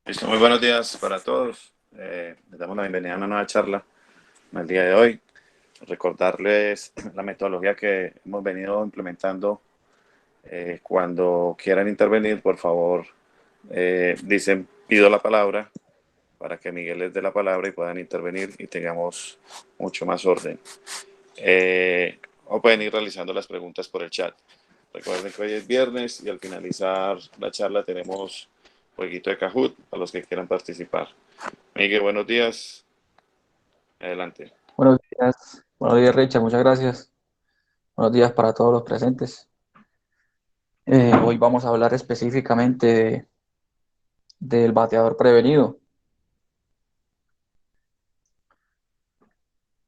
Listo, muy buenos días para todos. Les damos la bienvenida a una nueva charla en el día de hoy. Recordarles la metodología que hemos venido implementando. Cuando quieran intervenir, por favor, dicen pido la palabra para que Miguel les dé la palabra y puedan intervenir y tengamos mucho más orden. O pueden ir realizando las preguntas por el chat. Recuerden que hoy es viernes y al finalizar la charla tenemos jueguito de Kahoot para los que quieran participar. Miguel, buenos días. Adelante. Buenos días Richard, muchas gracias. Buenos días para todos los presentes. Hoy vamos a hablar específicamente del bateador prevenido.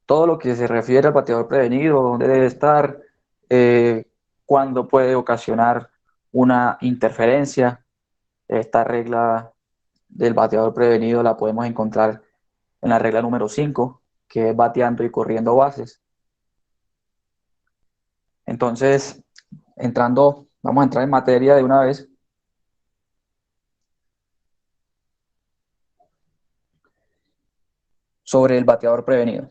Todo lo que se refiere al bateador prevenido, dónde debe estar, eh, cuándo puede ocasionar una interferencia. Esta regla del bateador prevenido la podemos encontrar en la regla número 5, que es bateando y corriendo bases. Entonces, vamos a entrar en materia de una vez. Sobre el bateador prevenido.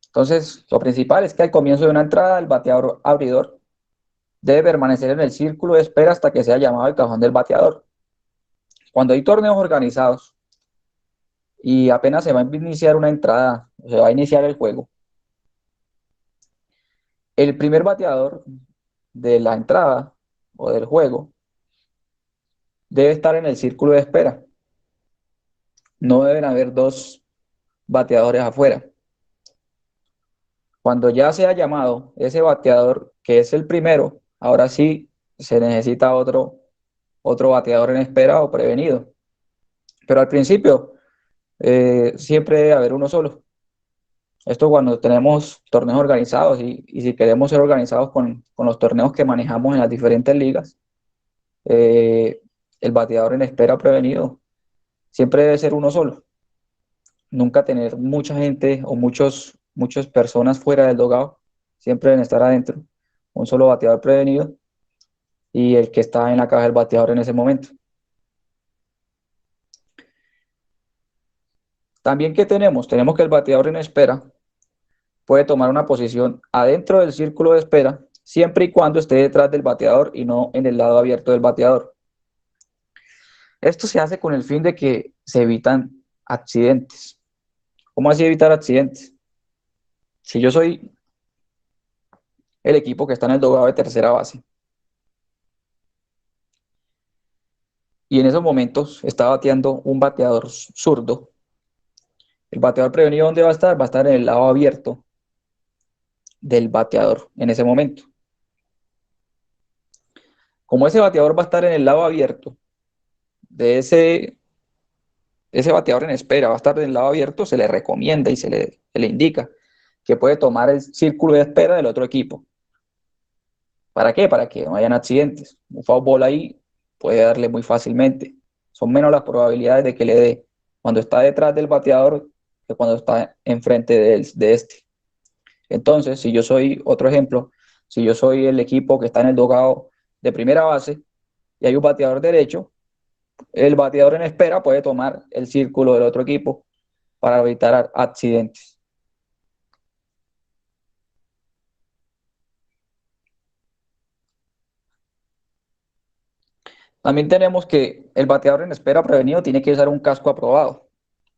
Entonces, lo principal es que al comienzo de una entrada, el bateador abridor debe permanecer en el círculo de espera hasta que sea llamado el cajón del bateador. Cuando hay torneos organizados y apenas se va a iniciar una entrada, se va a iniciar el juego, el primer bateador de la entrada o del juego debe estar en el círculo de espera. No deben haber dos bateadores afuera. Cuando ya sea llamado ese bateador que es el primero, ahora sí se necesita otro bateador en espera o prevenido. Pero al principio siempre debe haber uno solo. Esto cuando tenemos torneos organizados y si queremos ser organizados con los torneos que manejamos en las diferentes ligas, eh, el bateador en espera prevenido siempre debe ser uno solo. Nunca tener mucha gente o muchas personas fuera del dogado, siempre deben estar adentro. Un solo bateador prevenido y el que está en la caja del bateador en ese momento. También, ¿qué tenemos? Tenemos que el bateador en espera puede tomar una posición adentro del círculo de espera siempre y cuando esté detrás del bateador y no en el lado abierto del bateador. Esto se hace con el fin de que se evitan accidentes. ¿Cómo así evitar accidentes? Si yo soy el equipo que está en el dogado de tercera base y en esos momentos está bateando un bateador zurdo, el bateador prevenido, ¿dónde va a estar? Va a estar en el lado abierto del bateador en ese momento. Como ese bateador va a estar en el lado abierto de ese bateador en espera, va a estar del lado abierto, se le recomienda y se le indica que puede tomar el círculo de espera del otro equipo. ¿Para qué? Para que no hayan accidentes. Un foul ball ahí puede darle muy fácilmente. Son menos las probabilidades de que le dé cuando está detrás del bateador que cuando está enfrente de este. Entonces, si yo soy, otro ejemplo, si yo soy el equipo que está en el dogado de primera base y hay un bateador derecho, el bateador en espera puede tomar el círculo del otro equipo para evitar accidentes. También tenemos que el bateador en espera prevenido tiene que usar un casco aprobado.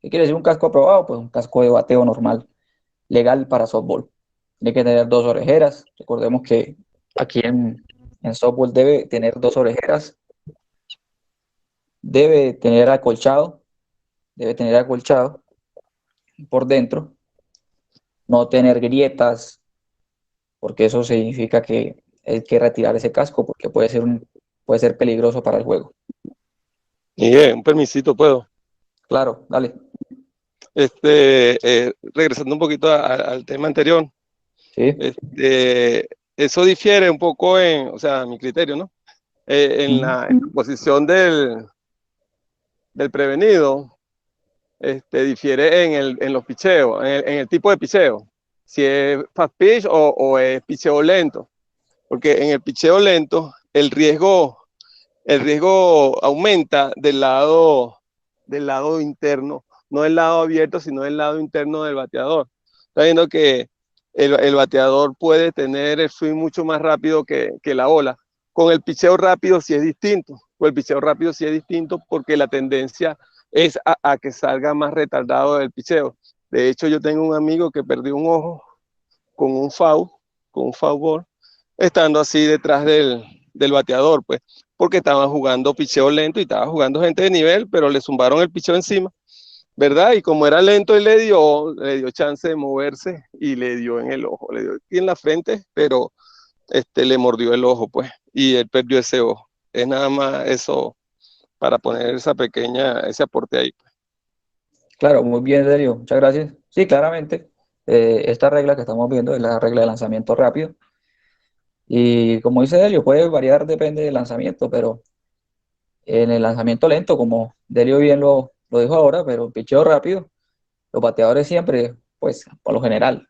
¿Qué quiere decir un casco aprobado? Pues un casco de bateo normal, legal para softball. Tiene que tener dos orejeras. Recordemos que aquí en softball debe tener dos orejeras, debe tener acolchado, debe tener acolchado por dentro, no tener grietas, porque eso significa que hay que retirar ese casco porque puede ser peligroso para el juego. Miguel, un permisito, ¿puedo? Claro, dale. Regresando un poquito al tema anterior, Sí. eso difiere un poco o sea, a mi criterio, ¿no? En la posición del prevenido, difiere en los picheos, en el tipo de picheo, si es fast pitch o es picheo lento, porque en el picheo lento el riesgo aumenta del lado interno, no del lado abierto, sino del lado interno del bateador. Está viendo que el bateador puede tener el swing mucho más rápido que la bola. Con el picheo rápido sí es distinto. Con el picheo rápido sí es distinto porque la tendencia es a que salga más retardado del picheo. De hecho, yo tengo un amigo que perdió un ojo con un foul ball, estando así detrás del bateador, pues, porque estaban jugando picheo lento y estaba jugando gente de nivel, pero le zumbaron el picheo encima, ¿verdad? Y como era lento, él le dio chance de moverse y le dio en el ojo, le dio aquí en la frente, pero le mordió el ojo, pues, y él perdió ese ojo. Es nada más eso para poner ese aporte ahí. Claro, muy bien, Delio, muchas gracias. Sí, claramente, esta regla que estamos viendo es la regla de lanzamiento rápido. Y como dice Delio, puede variar, depende del lanzamiento, pero en el lanzamiento lento, como Delio bien lo dijo ahora, pero picheo rápido, los bateadores siempre, pues, por lo general,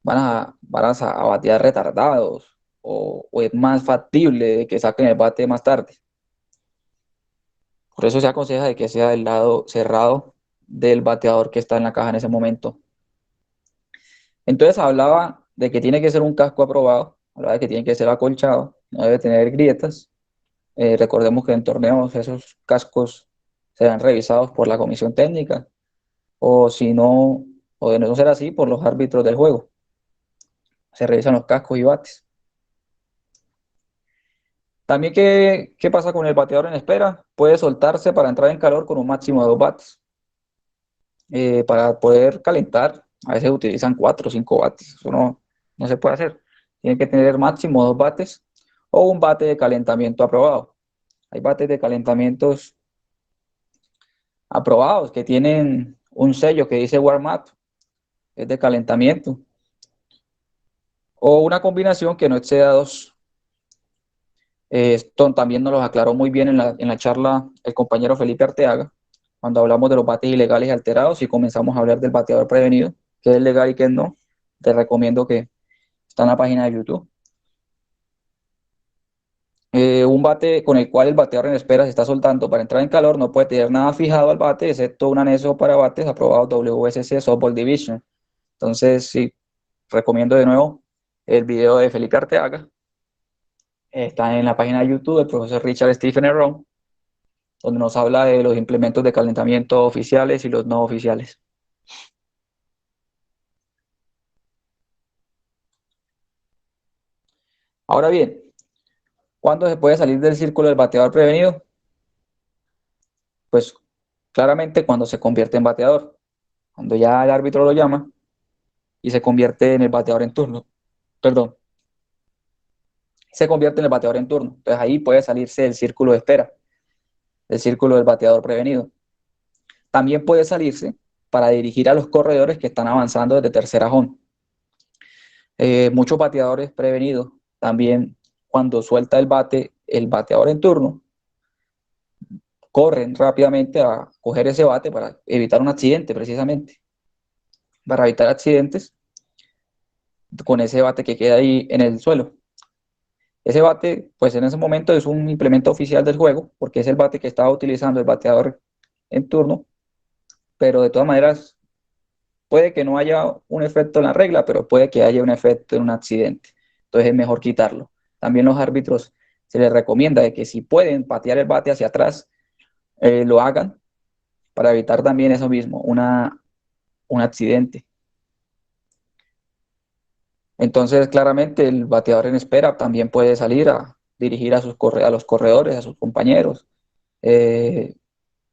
van a batear retardados o es más factible de que saquen el bate más tarde. Por eso se aconseja de que sea del lado cerrado del bateador que está en la caja en ese momento. Entonces hablaba de que tiene que ser un casco aprobado, hablaba de que tiene que ser acolchado, no debe tener grietas. Recordemos que en torneos esos cascos serán revisados por la comisión técnica o si no, o de no ser así, por los árbitros del juego. Se revisan los cascos y bates. También, ¿qué pasa con el bateador en espera? Puede soltarse para entrar en calor con un máximo de 2 bates. Para poder calentar, a veces utilizan 4 o 5 bates. Eso no se puede hacer. Tiene que tener máximo 2 bates o un bate de calentamiento aprobado. Hay bates de calentamientos aprobados que tienen un sello que dice warm-up, es de calentamiento. O una combinación que no exceda 2. Esto también nos lo aclaró muy bien en la charla el compañero Felipe Arteaga, cuando hablamos de los bates ilegales y alterados y comenzamos a hablar del bateador prevenido, qué es legal y qué no. Te recomiendo que está en la página de YouTube. Un bate con el cual el bateador en espera se está soltando para entrar en calor no puede tener nada fijado al bate, excepto un anexo para bates aprobado WSC Softball Division. Entonces, sí, recomiendo de nuevo el video de Felipe Arteaga. Está en la página de YouTube del profesor Richard Stephen Erron, donde nos habla de los implementos de calentamiento oficiales y los no oficiales. Ahora bien, ¿cuándo se puede salir del círculo del bateador prevenido? Pues claramente cuando se convierte en bateador, cuando ya el árbitro lo llama y se convierte en el bateador en turno. Perdón, se convierte en el bateador en turno. Entonces ahí puede salirse del círculo de espera, del círculo del bateador prevenido. También puede salirse para dirigir a los corredores que están avanzando desde tercera home. Muchos bateadores prevenidos también, cuando suelta el bateador en turno, corren rápidamente a coger ese bate para evitar un accidente, precisamente. Para evitar accidentes con ese bate que queda ahí en el suelo. Ese bate, pues en ese momento es un implemento oficial del juego, porque es el bate que estaba utilizando el bateador en turno, pero de todas maneras puede que no haya un efecto en la regla, pero puede que haya un efecto en un accidente. Entonces es mejor quitarlo. También los árbitros se les recomienda de que si pueden patear el bate hacia atrás, lo hagan para evitar también eso mismo, un accidente. Entonces, claramente, el bateador en espera también puede salir a dirigir a los corredores, a sus compañeros.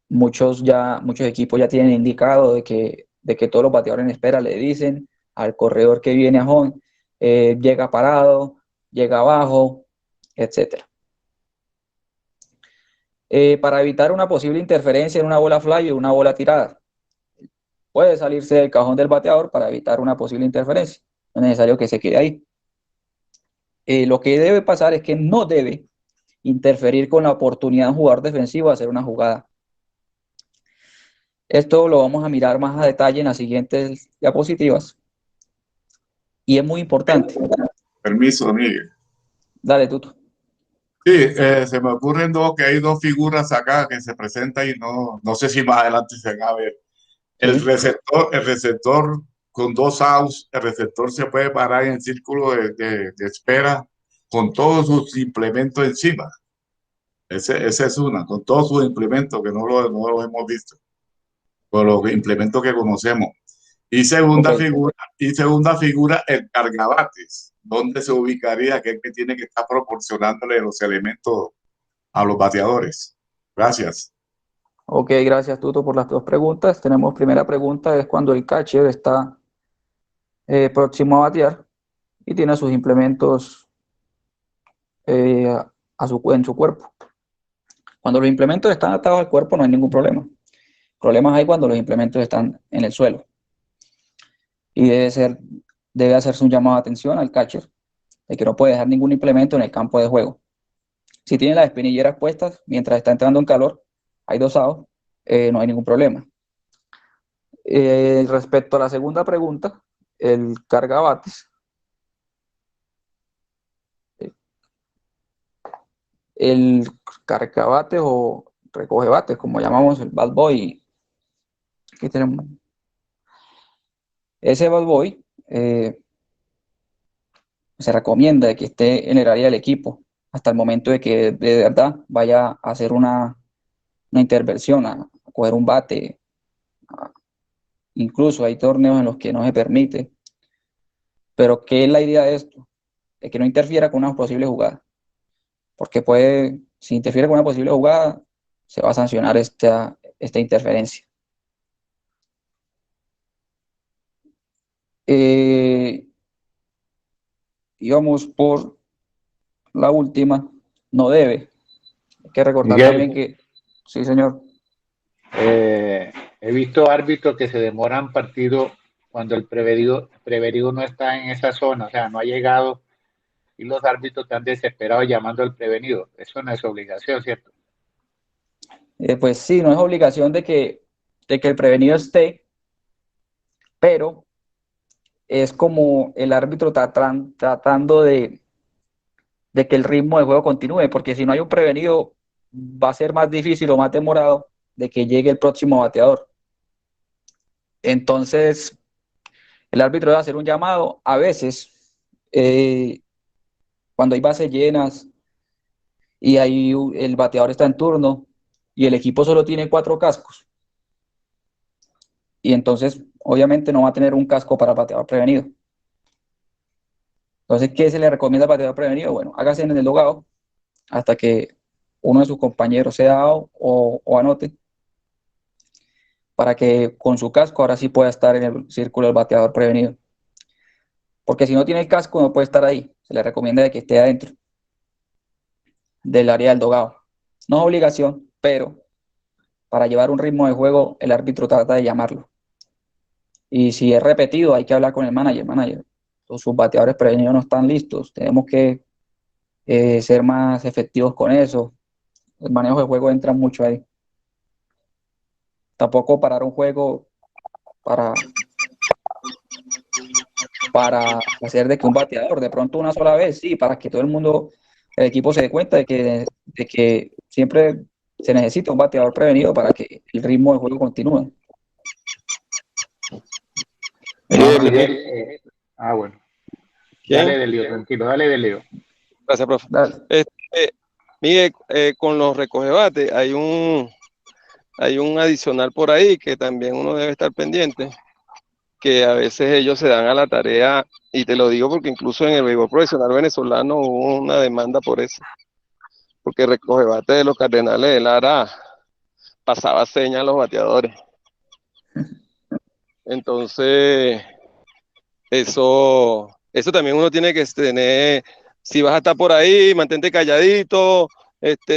Muchos equipos ya tienen indicado de que todos los bateadores en espera le dicen al corredor que viene a home, llega parado, llega abajo, etc. Para evitar una posible interferencia en una bola fly o una bola tirada, puede salirse del cajón del bateador para evitar una posible interferencia. No es necesario que se quede ahí. Lo que debe pasar es que no debe interferir con la oportunidad de un jugador defensivo de hacer una jugada. Esto lo vamos a mirar más a detalle en las siguientes diapositivas. Y es muy importante. Permiso, Miguel. Dale, Tuto. Sí, se me ocurren dos, que hay dos figuras acá que se presentan y no sé si más adelante se van a ver. Sí. El receptor con dos outs, el receptor se puede parar en círculo de espera con todos sus implementos encima. Esa es una, con todos sus implementos que no los hemos visto, con los implementos que conocemos. Ok. Y segunda figura, el cargabates. ¿Dónde se ubicaría aquel que tiene que estar proporcionándole los elementos a los bateadores? Gracias. Ok, gracias Tuto por las dos preguntas. Tenemos primera pregunta, es cuando el catcher está próximo a batear y tiene sus implementos en su cuerpo. Cuando los implementos están atados al cuerpo no hay ningún problema. Problemas hay cuando los implementos están en el suelo. Y debe hacerse un llamado de atención al catcher de que no puede dejar ningún implemento en el campo de juego. Si tiene las espinilleras puestas mientras está entrando en calor, hay dos outs, no hay ningún problema. Respecto a la segunda pregunta, el cargabates, el cargabates o recogebates, como llamamos el bad boy, aquí tenemos ese bad boy, se recomienda que esté en el área del equipo hasta el momento de que de verdad vaya a hacer una intervención, a coger un bate. Incluso hay torneos en los que no se permite. Pero ¿qué es la idea de esto? De que no interfiera con una posible jugada. Porque si interfiere con una posible jugada, se va a sancionar esta interferencia. Íbamos por la última, no debe. Hay que recordar Miguel, también que, sí señor, he visto árbitros que se demoran partido cuando el prevenido no está en esa zona, o sea, no ha llegado y los árbitros están desesperados llamando al prevenido. Eso no es obligación, ¿cierto? pues sí, no es obligación de que el prevenido esté, pero es como el árbitro tratando de que el ritmo de juego continúe, porque si no hay un prevenido, va a ser más difícil o más demorado de que llegue el próximo bateador. Entonces, el árbitro debe hacer un llamado. A veces, eh, cuando hay bases llenas y el bateador está en turno y el equipo solo tiene 4 cascos, y entonces, obviamente, no va a tener un casco para el bateador prevenido. Entonces, ¿qué se le recomienda al bateador prevenido? Bueno, hágase en el dogado hasta que uno de sus compañeros sea out o anote, para que con su casco ahora sí pueda estar en el círculo del bateador prevenido. Porque si no tiene el casco no puede estar ahí. Se le recomienda de que esté adentro del área del dogado. No es obligación, pero para llevar un ritmo de juego el árbitro trata de llamarlo. Y si es repetido hay que hablar con el manager. Sus bateadores prevenidos no están listos. Tenemos que ser más efectivos con eso. El manejo de juego entra mucho ahí. Tampoco parar un juego para hacer de que un bateador, de pronto una sola vez, sí, para que todo el equipo se dé cuenta de que siempre se necesita un bateador prevenido para que el ritmo del juego continúe. Miguel, bueno. ¿Quién? Dale de lío, tranquilo, dale de lío. Gracias, profe. Dale. Miguel, con los recogebates hay un adicional por ahí que también uno debe estar pendiente, que a veces ellos se dan a la tarea, y te lo digo porque incluso en el béisbol profesional venezolano hubo una demanda por eso, porque el recogebate de los Cardenales de Lara pasaba señas a los bateadores. Entonces, eso también uno tiene que tener. Si vas a estar por ahí, mantente calladito,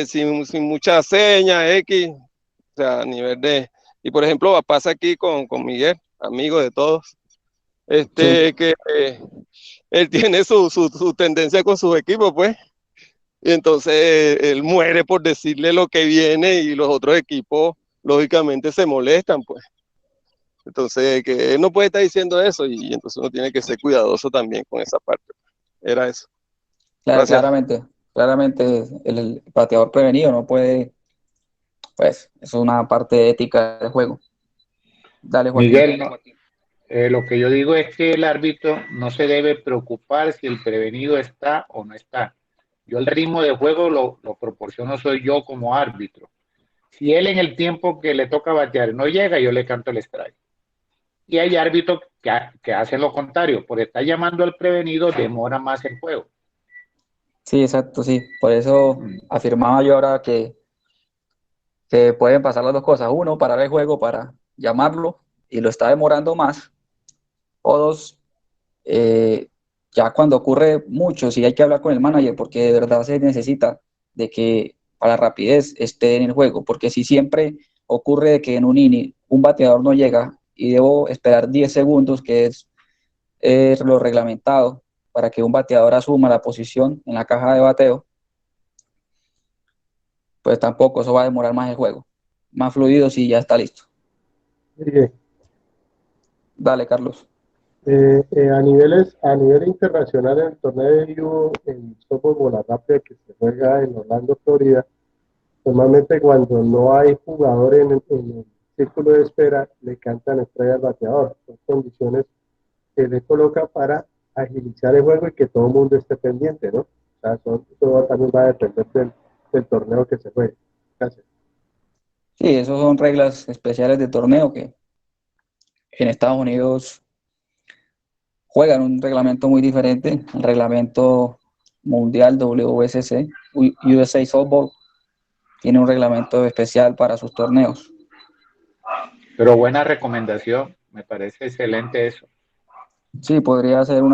sin muchas señas, X, o sea, a nivel de. Y por ejemplo, pasa aquí con Miguel, amigo de todos, Sí. que él tiene su tendencia con sus equipos, pues, y entonces él muere por decirle lo que viene y los otros equipos, lógicamente, se molestan, pues. Entonces, que él no puede estar diciendo eso y entonces uno tiene que ser cuidadoso también con esa parte. Era eso. Gracias. Claramente. Claramente el bateador prevenido no puede, pues, es una parte ética del juego. Dale, Joaquín. Miguel, no, lo que yo digo es que el árbitro no se debe preocupar si el prevenido está o no está. Yo el ritmo de juego lo proporciono soy yo como árbitro. Si él en el tiempo que le toca batear no llega, yo le canto el strike. Y hay árbitros que hacen lo contrario, por estar llamando al prevenido demora más el juego. Sí, exacto, sí. Por eso afirmaba yo ahora que pueden pasar las dos cosas. Uno, parar el juego para llamarlo y lo está demorando más. O dos, ya cuando ocurre mucho, sí hay que hablar con el manager porque de verdad se necesita de que para rapidez esté en el juego. Porque si siempre ocurre de que en un inning un bateador no llega y debo esperar 10 segundos, que es lo reglamentado para que un bateador asuma la posición en la caja de bateo, pues tampoco eso va a demorar más el juego. Más fluido si ya está listo. Mire, Dale, Carlos. a nivel internacional, en el torneo de U, en softball bola rápida que se juega en Orlando, Florida, normalmente cuando no hay jugador en el círculo de espera, le cantan estrella al bateador. Son condiciones que le coloca para agilizar el juego y que todo el mundo esté pendiente, ¿no? O sea, eso también va a depender del torneo que se juegue. Gracias. Sí, esos son reglas especiales de torneo que en Estados Unidos juegan un reglamento muy diferente, el reglamento mundial WSC, USA Softball, tiene un reglamento especial para sus torneos. Pero buena recomendación, me parece excelente eso. Sí, podría ser Un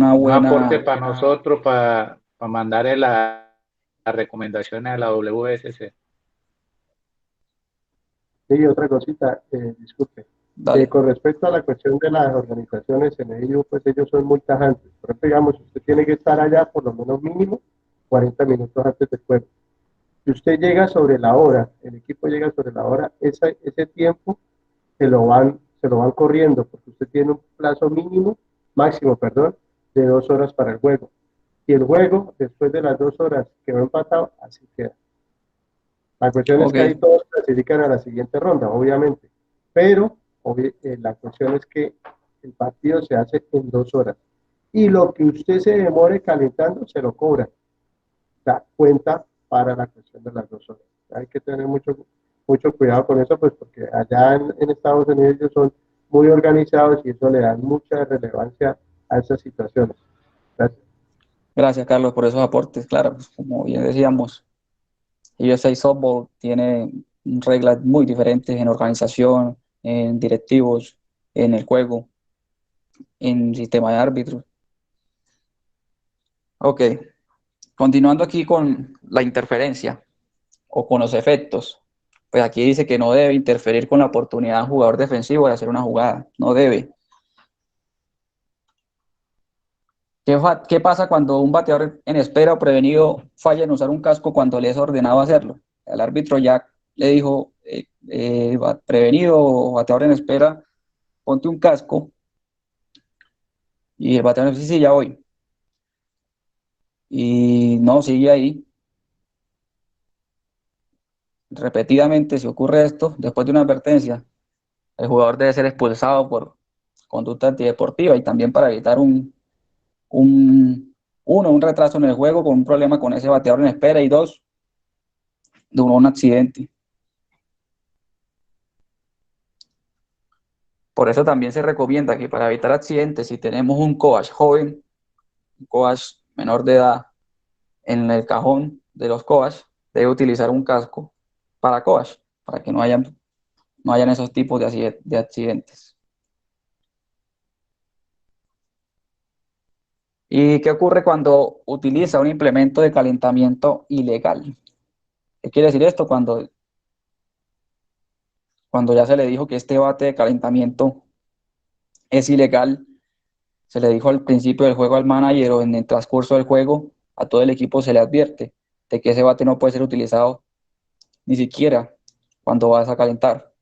aporte para nosotros para mandarle las recomendaciones a la WSC. Sí, otra cosita, disculpe. Con respecto a la cuestión de las organizaciones en ello, pues ellos son muy tajantes. Por ejemplo, digamos, usted tiene que estar allá por lo menos mínimo 40 minutos antes del juego. Si usted llega sobre la hora, el equipo llega sobre la hora, ese tiempo se lo van corriendo, porque usted tiene un plazo máximo, perdón, de 2 horas para el juego. Y el juego, después de las 2 horas que va empatado, así queda. La cuestión es que ahí todos clasifican a la siguiente ronda, obviamente, pero la cuestión es que el partido se hace en 2 horas. Y lo que usted se demore calentando, se lo cobra. O sea, cuenta para la cuestión de las 2 horas. Hay que tener mucho cuidado con eso, pues porque allá en Estados Unidos ellos son muy organizados y eso le da mucha relevancia a esas situaciones. Gracias. Gracias, Carlos, por esos aportes. Claro, pues, como bien decíamos, USA Softball tiene reglas muy diferentes en organización, en directivos, en el juego, en sistema de árbitros. Ok, continuando aquí con la interferencia o con los efectos. Pues aquí dice que no debe interferir con la oportunidad del jugador defensivo de hacer una jugada. No debe. ¿Qué pasa cuando un bateador en espera o prevenido falla en usar un casco cuando le es ordenado hacerlo? El árbitro ya le dijo, prevenido o bateador en espera, ponte un casco. Y el bateador dice, sí, ya voy. Y no, sigue ahí. Repetidamente, si ocurre esto, después de una advertencia, el jugador debe ser expulsado por conducta antideportiva y también para evitar un retraso en el juego con un problema con ese bateador en espera y dos, de un accidente. Por eso también se recomienda que para evitar accidentes, si tenemos un coach joven, un coach menor de edad, en el cajón de los coach, debe utilizar un casco para coach, para que no hayan esos tipos de accidentes. ¿Y qué ocurre cuando utiliza un implemento de calentamiento ilegal? ¿Qué quiere decir esto? Cuando ya se le dijo que este bate de calentamiento es ilegal, se le dijo al principio del juego al manager o en el transcurso del juego, a todo el equipo se le advierte de que ese bate no puede ser utilizado ni siquiera cuando vas a calentar.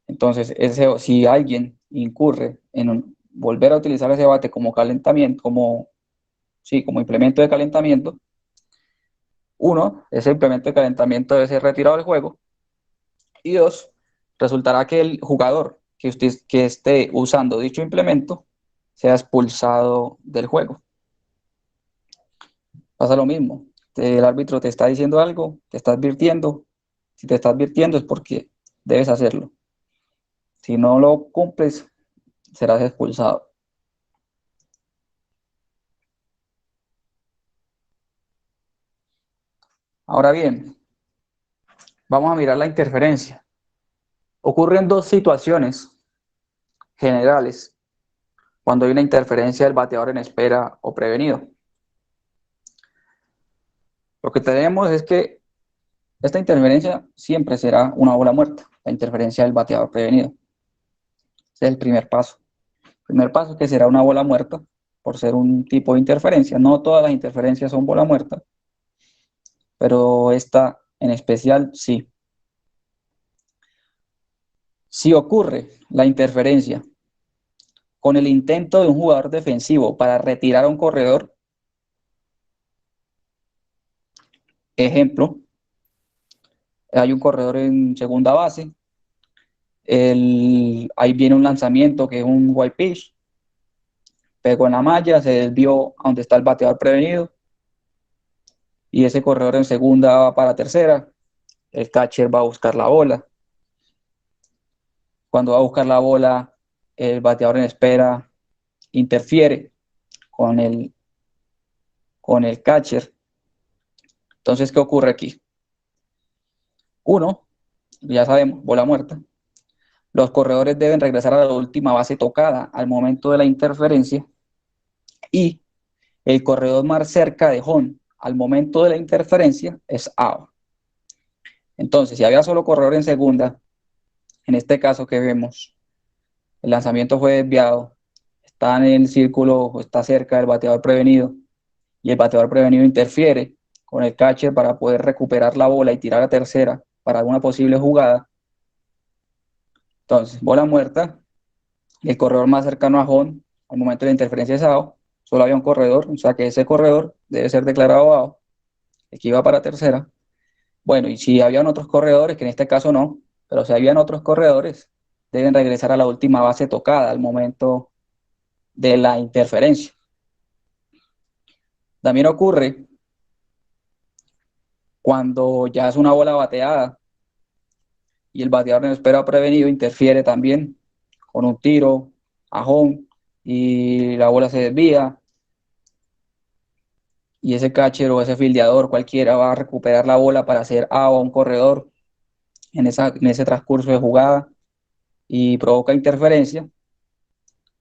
Entonces, si alguien incurre en volver a utilizar ese bate como calentamiento, como sí, como implemento de calentamiento. Uno, ese implemento de calentamiento debe ser retirado del juego. Y dos, resultará que el jugador que esté usando dicho implemento sea expulsado del juego. Pasa lo mismo. El árbitro te está diciendo algo, te está advirtiendo. Si te está advirtiendo es porque debes hacerlo. Si no lo cumples, serás expulsado. Ahora bien, vamos a mirar la interferencia. Ocurren dos situaciones generales cuando hay una interferencia del bateador en espera o prevenido. Lo que tenemos es que esta interferencia siempre será una bola muerta, la interferencia del bateador prevenido. Ese es el primer paso. El primer paso es que será una bola muerta por ser un tipo de interferencia. No todas las interferencias son bola muerta, pero esta en especial sí. Si ocurre la interferencia con el intento de un jugador defensivo para retirar a un corredor, ejemplo, hay un corredor en segunda base, ahí viene un lanzamiento que es un white pitch, pegó en la malla, se desvió a donde está el bateador prevenido, y ese corredor en segunda va para tercera, el catcher va a buscar la bola. Cuando va a buscar la bola, el bateador en espera interfiere con el catcher. Entonces, ¿qué ocurre aquí? Uno, ya sabemos, bola muerta. Los corredores deben regresar a la última base tocada al momento de la interferencia y el corredor más cerca de home al momento de la interferencia es out. Entonces, si había solo corredor en segunda, en este caso que vemos, el lanzamiento fue desviado, está en el círculo o está cerca del bateador prevenido y el bateador prevenido interfiere con el catcher para poder recuperar la bola y tirar a tercera para alguna posible jugada. Entonces, bola muerta, el corredor más cercano a home al momento de la interferencia es out, solo había un corredor, o sea que ese corredor debe ser declarado out, el que iba para tercera. Bueno, y si habían otros corredores, que en este caso no, pero si habían otros corredores, deben regresar a la última base tocada al momento de la interferencia. También ocurre cuando ya es una bola bateada y el bateador en espera prevenido interfiere también con un tiro a home y la bola se desvía y ese catcher o ese fildeador cualquiera va a recuperar la bola para hacer out a un corredor en ese transcurso de jugada y provoca interferencia,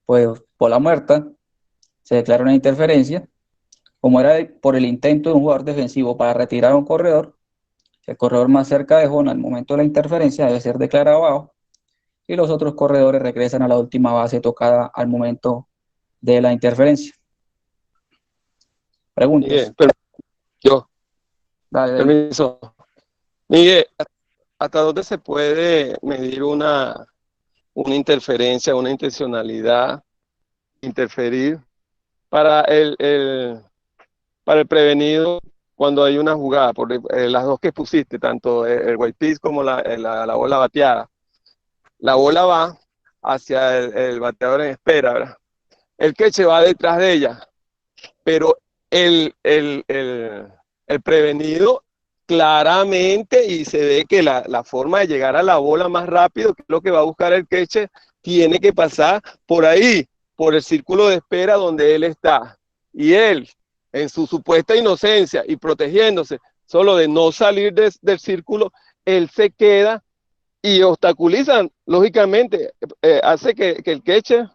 pues bola muerta, se declara una interferencia. Como era por el intento de un jugador defensivo para retirar a un corredor, el corredor más cerca de home al momento de la interferencia debe ser declarado out y los otros corredores regresan a la última base tocada al momento de la interferencia. Preguntas. Miguel, Dale. Permiso. Miguel, ¿hasta dónde se puede medir una interferencia, una intencionalidad, interferir para el prevenido cuando hay una jugada? Por las dos que pusiste, tanto el white pitch como la bola bateada. La bola va hacia el bateador en espera, ¿verdad? El catcher va detrás de ella, pero el prevenido claramente, y se ve que la forma de llegar a la bola más rápido, que es lo que va a buscar el catcher, tiene que pasar por ahí, por el círculo de espera donde él está. Y él, en su supuesta inocencia y protegiéndose solo de no salir del círculo, él se queda y obstaculizan, lógicamente, hace que el catcher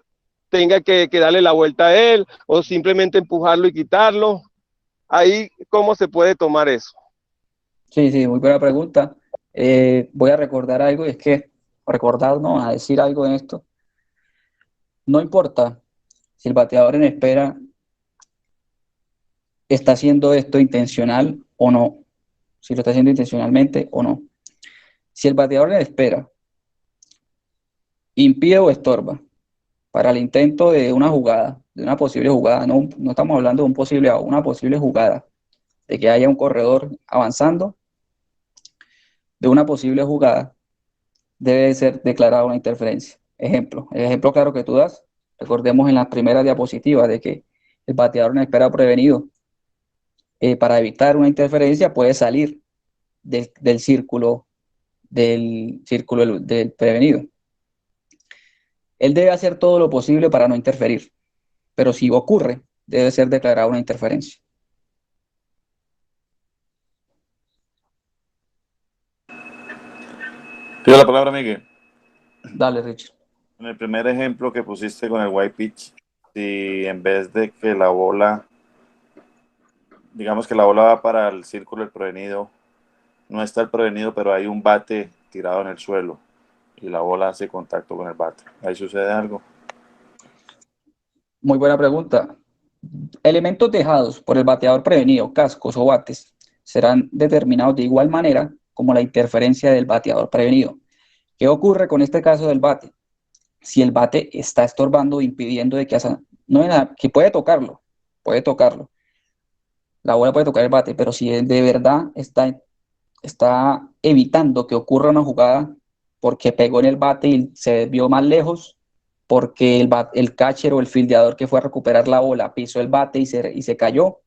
tenga que darle la vuelta a él o simplemente empujarlo y quitarlo. Ahí, ¿cómo se puede tomar eso? Sí, muy buena pregunta. Voy a recordar algo, y es que no, a decir algo en esto. No importa si el bateador en espera está haciendo esto intencional o no, si lo está haciendo intencionalmente o no. Si el bateador en espera impide o estorba para el intento de una jugada, de una posible jugada, no estamos hablando de un posible out, una posible jugada, de que haya un corredor avanzando, de una posible jugada, debe ser declarada una interferencia. El ejemplo claro que tú das, recordemos en las primeras diapositivas de que el bateador en espera prevenido, para evitar una interferencia, puede salir del círculo del prevenido. Él debe hacer todo lo posible para no interferir, pero si ocurre, debe ser declarada una interferencia. Pido la palabra, Miguel. Dale, Richard. En el primer ejemplo que pusiste con el white pitch, si en vez de que la bola, digamos que la bola va para el círculo del prevenido, no está el prevenido, pero hay un bate tirado en el suelo y la bola hace contacto con el bate, ¿ahí sucede algo? Muy buena pregunta. Elementos dejados por el bateador prevenido, cascos o bates, serán determinados de igual manera como la interferencia del bateador prevenido. ¿Qué ocurre con este caso del bate? Si el bate está estorbando, impidiendo de que no es nada, que puede tocarlo, la bola puede tocar el bate, pero si él de verdad está evitando que ocurra una jugada porque pegó en el bate y se vio más lejos, porque el catcher o el fildeador que fue a recuperar la bola pisó el bate y se cayó,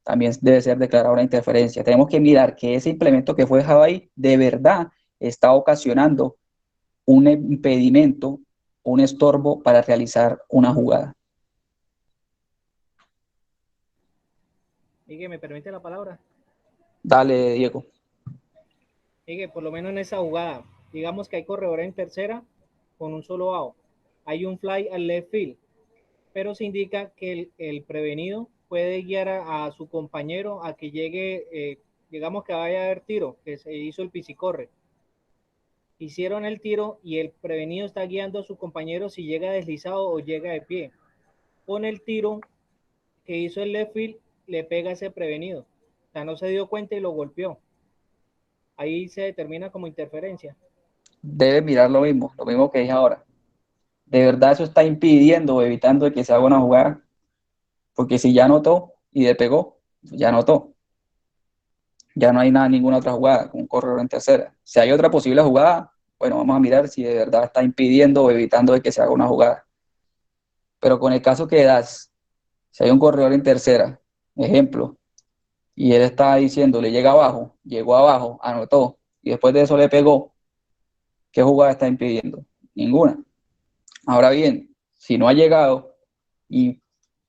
también debe ser declarada una interferencia. Tenemos que mirar que ese implemento que fue dejado ahí de verdad está ocasionando un impedimento, un estorbo para realizar una jugada. Miguel, ¿me permite la palabra? Dale, Diego. Miguel, por lo menos en esa jugada, digamos que hay corredor en tercera con un solo out. Hay un fly al left field, pero se indica que el prevenido puede guiar a su compañero a que llegue, digamos que vaya a haber tiro, que se hizo el pisicorre. Hicieron el tiro y el prevenido está guiando a su compañero si llega deslizado o llega de pie. Con el tiro que hizo el left field, le pega a ese prevenido. O sea, no se dio cuenta y lo golpeó. Ahí se determina como interferencia. Debe mirar lo mismo que dije ahora. De verdad eso está impidiendo o evitando que se haga una jugada, porque si ya anotó y le pegó, ya anotó. Ya no hay ninguna otra jugada con un corredor en tercera. Si hay otra posible jugada, bueno, vamos a mirar si de verdad está impidiendo o evitando de que se haga una jugada. Pero con el caso que das, si hay un corredor en tercera, ejemplo, y él está diciendo, le llega abajo, llegó abajo, anotó, y después de eso le pegó, ¿qué jugada está impidiendo? Ninguna. Ahora bien, si no ha llegado y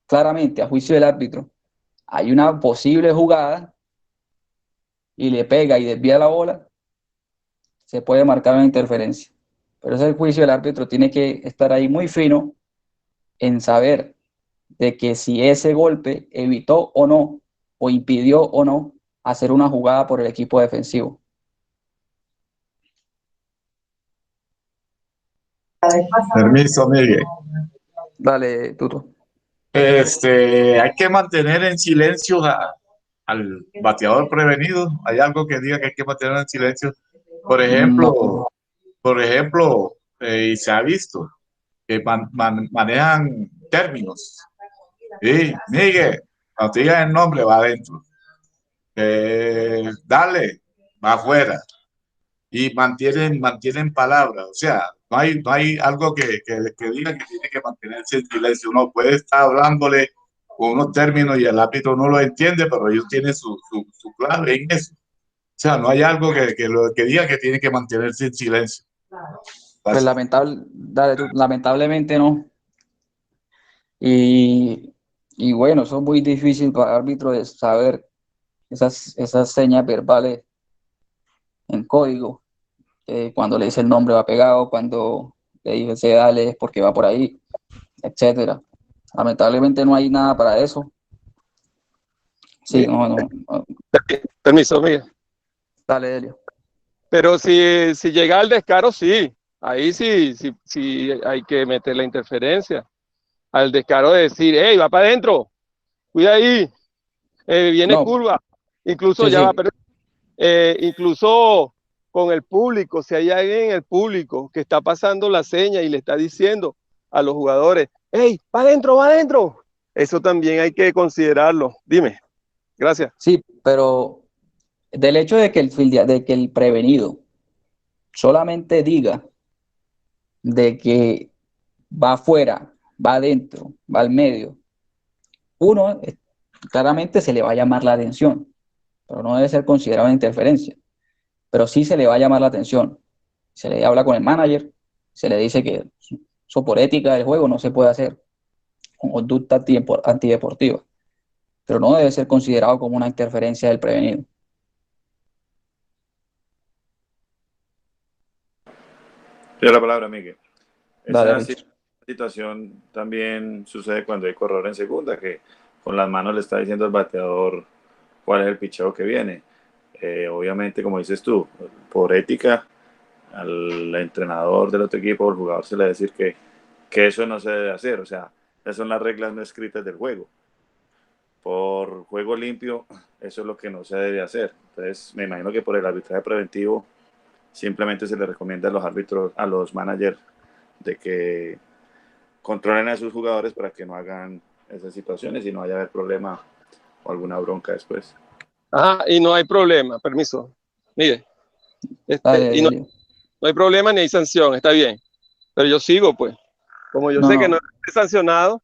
claramente a juicio del árbitro hay una posible jugada y le pega y desvía la bola, se puede marcar una interferencia. Pero ese juicio del árbitro tiene que estar ahí muy fino en saber de que si ese golpe evitó o no, o impidió o no hacer una jugada por el equipo defensivo. Permiso, Miguel. Dale, Tuto. Hay que mantener en silencio al bateador prevenido. Hay algo que diga que hay que mantener en silencio. Por ejemplo, y se ha visto que manejan términos. Sí, Miguel, cuando te digan el nombre, va adentro. Dale, va afuera. Y mantienen palabras. O sea, no hay algo que diga que tiene que mantenerse en silencio. Uno puede estar hablándole con unos términos y el árbitro no lo entiende, pero ellos tienen su clave en eso. O sea, no hay algo que diga que tiene que mantenerse en silencio. Pues lamentablemente no. Y bueno, eso es muy difícil para el árbitro de saber esas señas verbales en código. Cuando le dice el nombre va pegado, cuando le dice dale es porque va por ahí, etcétera. Lamentablemente no hay nada para eso. Sí, no. Permiso, Miguel. Dale, Delio. Pero si llega al descaro, sí. Ahí sí hay que meter la interferencia. Al descaro de decir, hey, va para adentro, cuida ahí, viene No. curva. Incluso Sí, ya sí. va, pero incluso con el público, si hay alguien en el público que está pasando la seña y le está diciendo, a los jugadores, ¡hey, va adentro, va adentro! Eso también hay que considerarlo. Dime, gracias. Sí, pero del hecho de que el prevenido solamente diga de que va afuera, va adentro, va al medio, uno claramente se le va a llamar la atención, pero no debe ser considerado una interferencia, pero sí se le va a llamar la atención. Se le habla con el manager, se le dice que eso por ética del juego no se puede hacer, con conducta antideportiva, pero no debe ser considerado como una interferencia del prevenido. Tiene la palabra, Miguel. Dale, Esa Richard. situación también sucede cuando hay corredor en segunda, que con las manos le está diciendo al bateador cuál es el picheo que viene. Obviamente, como dices tú, por ética, al entrenador del otro equipo o al jugador se le debe decir que eso no se debe hacer. O sea, esas son las reglas no escritas del juego. Por juego limpio, eso es lo que no se debe hacer. Entonces, me imagino que por el arbitraje preventivo, simplemente se le recomienda a los árbitros, a los managers, de que controlen a sus jugadores para que no hagan esas situaciones y no vaya a haber problema o alguna bronca después. Ajá, y no hay problema, permiso. Mire, Dale, y no hay problema ni hay sanción, está bien. Pero yo sigo, pues. Como yo sé que no es sancionado,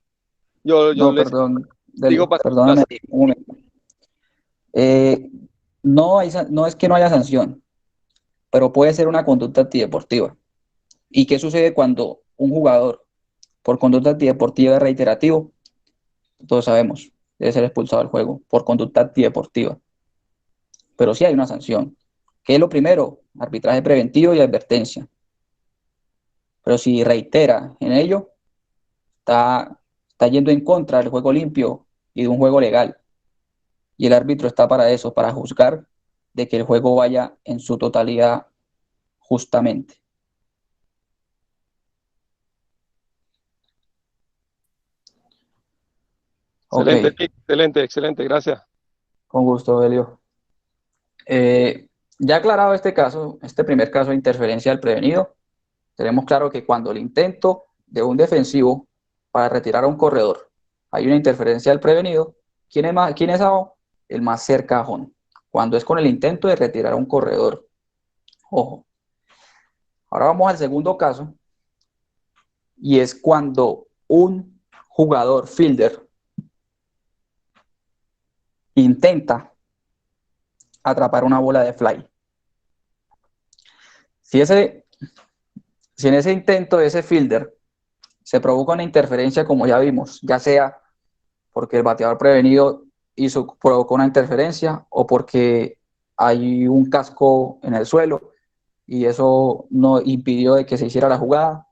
yo les perdón, digo perdóname un momento. No es que no haya sanción, pero puede ser una conducta antideportiva. ¿Y qué sucede cuando un jugador, por conducta antideportiva reiterativo, todos sabemos, debe ser expulsado del juego por conducta antideportiva? Pero sí hay una sanción. ¿Qué es lo primero? Arbitraje preventivo y advertencia. Pero si reitera en ello, está yendo en contra del juego limpio y de un juego legal. Y el árbitro está para eso, para juzgar de que el juego vaya en su totalidad justamente. Excelente, Ok, excelente, gracias. con gusto, Belio. Ya aclarado este caso, este primer caso de interferencia del prevenido, tenemos claro que cuando el intento de un defensivo para retirar a un corredor hay una interferencia del prevenido, ¿quién es AO? El más cerca a home. Cuando es con el intento de retirar a un corredor. Ojo. Ahora vamos al segundo caso, y es cuando un jugador fielder intenta atrapar una bola de fly. Si en ese intento de ese fielder se provoca una interferencia, como ya vimos, ya sea porque el bateador prevenido provocó una interferencia o porque hay un casco en el suelo y eso no impidió de que se hiciera la jugada.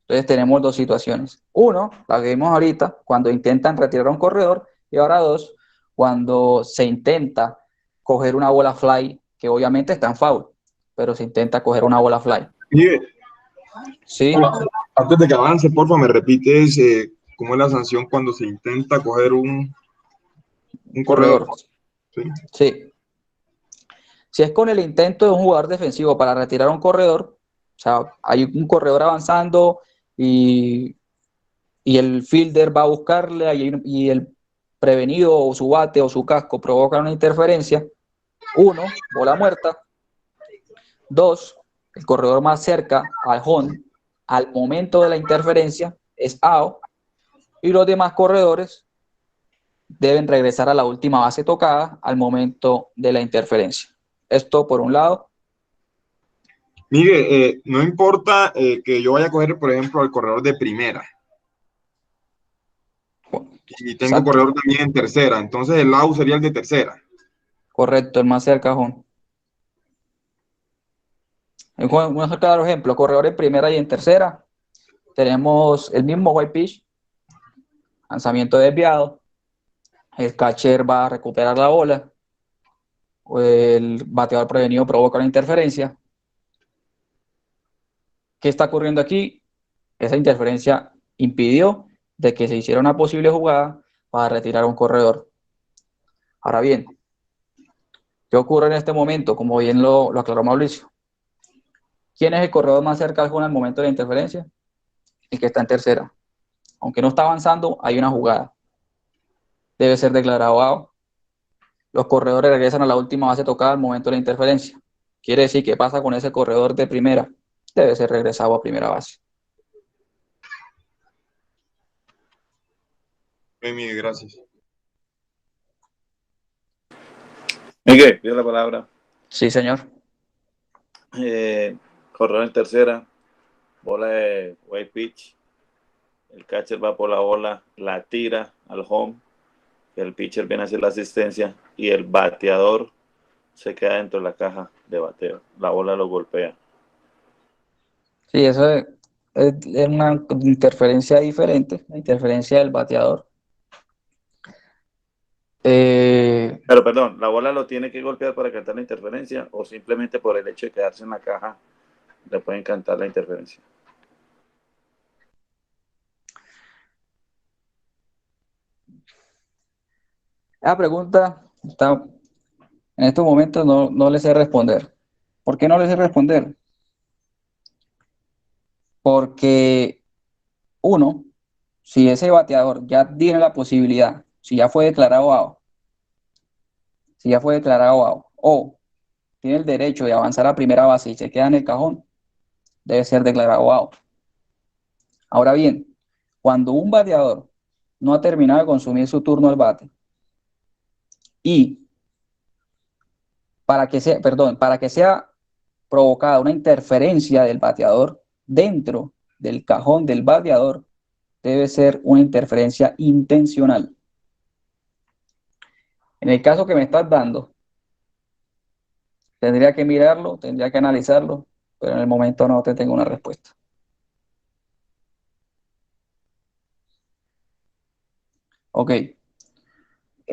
Entonces tenemos dos situaciones. Uno, la que vimos ahorita, cuando intentan retirar a un corredor, y ahora dos, cuando se intenta coger una bola fly, que obviamente está en foul, pero se intenta coger una bola fly. Sí. Antes de que avance, porfa, me repites cómo es la sanción cuando se intenta coger un corredor. Sí. Si es con el intento de un jugador defensivo para retirar a un corredor, o sea, hay un corredor avanzando y el fielder va a buscarle y el prevenido o su bate o su casco provoca una interferencia. 1, bola muerta. 2, el corredor más cerca al home al momento de la interferencia es out y los demás corredores deben regresar a la última base tocada al momento de la interferencia. Esto por un lado. Miguel, no importa que yo vaya a coger, por ejemplo, al corredor de primera. Y tengo Exacto. Corredor también en tercera. Entonces el out sería el de tercera. Correcto, el más cerca al home. Un claro ejemplo, corredor en primera y en tercera. Tenemos el mismo white pitch, lanzamiento desviado. El catcher va a recuperar la bola. El bateador prevenido provoca una interferencia. ¿Qué está ocurriendo aquí? Esa interferencia impidió de que se hiciera una posible jugada para retirar a un corredor. Ahora bien, ¿qué ocurre en este momento? Como bien lo aclaró Mauricio. ¿Quién es el corredor más cerca al home al momento de la interferencia? el que está en tercera. Aunque no está avanzando, hay una jugada. Debe ser declarado out. Los corredores regresan a la última base tocada al momento de la interferencia. Quiere decir que pasa con ese corredor de primera. Debe ser regresado a primera base. Miguel, gracias. Miguel, pido la palabra. Sí, señor. Corredor en tercera, bola de white pitch. El catcher va por la bola, la tira al home. El pitcher viene a hacer la asistencia y el bateador se queda dentro de la caja de bateo. La bola lo golpea. Sí, eso es una interferencia diferente, la interferencia del bateador. Pero perdón, ¿la bola lo tiene que golpear para cantar la interferencia o simplemente por el hecho de quedarse en la caja le pueden cantar la interferencia? La pregunta está, en estos momentos no le sé responder. ¿Por qué no le sé responder? Porque uno, si ese bateador ya tiene la posibilidad, si ya fue declarado out, o tiene el derecho de avanzar a primera base y se queda en el cajón, debe ser declarado out. Ahora bien, cuando un bateador no ha terminado de consumir su turno al bate y para que sea provocada una interferencia del bateador dentro del cajón del bateador, debe ser una interferencia intencional. En el caso que me estás dando, tendría que mirarlo, tendría que analizarlo, pero en el momento no te tengo una respuesta. Ok.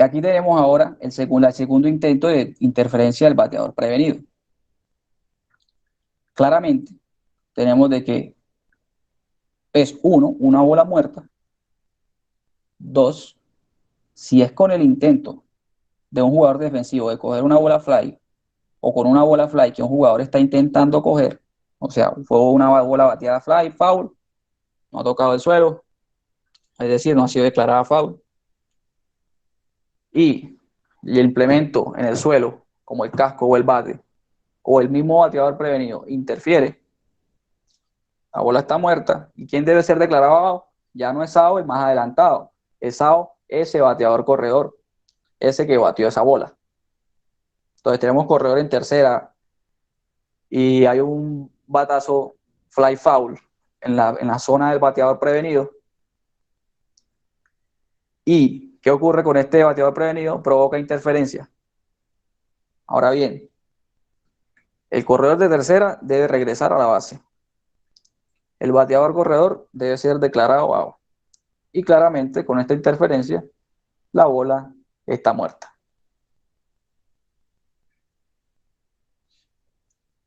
Aquí tenemos ahora el segundo intento de interferencia del bateador prevenido. Claramente, tenemos de que es una bola muerta. 2, si es con el intento de un jugador defensivo de coger una bola fly o con una bola fly que un jugador está intentando coger, o sea, fue una bola bateada fly, foul, no ha tocado el suelo, es decir, no ha sido declarada foul, y el implemento en el suelo, como el casco o el bate, o el mismo bateador prevenido, interfiere, la bola está muerta, ¿y quién debe ser declarado out? Ya no es out el más adelantado, es out ese bateador corredor, ese que batió esa bola. Entonces tenemos corredor en tercera y hay un batazo fly foul en la zona del bateador prevenido. ¿Y qué ocurre con este bateador prevenido? Provoca interferencia. Ahora bien, el corredor de tercera debe regresar a la base. El bateador corredor debe ser declarado out. Y claramente con esta interferencia la bola está muerta.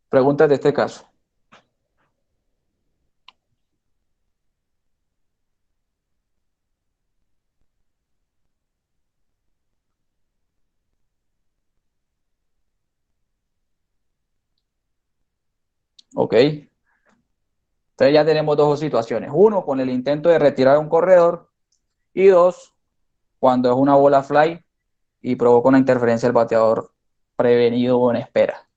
Preguntas de este caso. Ok. Entonces ya tenemos dos situaciones. Uno, con el intento de retirar a un corredor. Y dos, cuando es una bola fly y provoca una interferencia del bateador prevenido o en espera.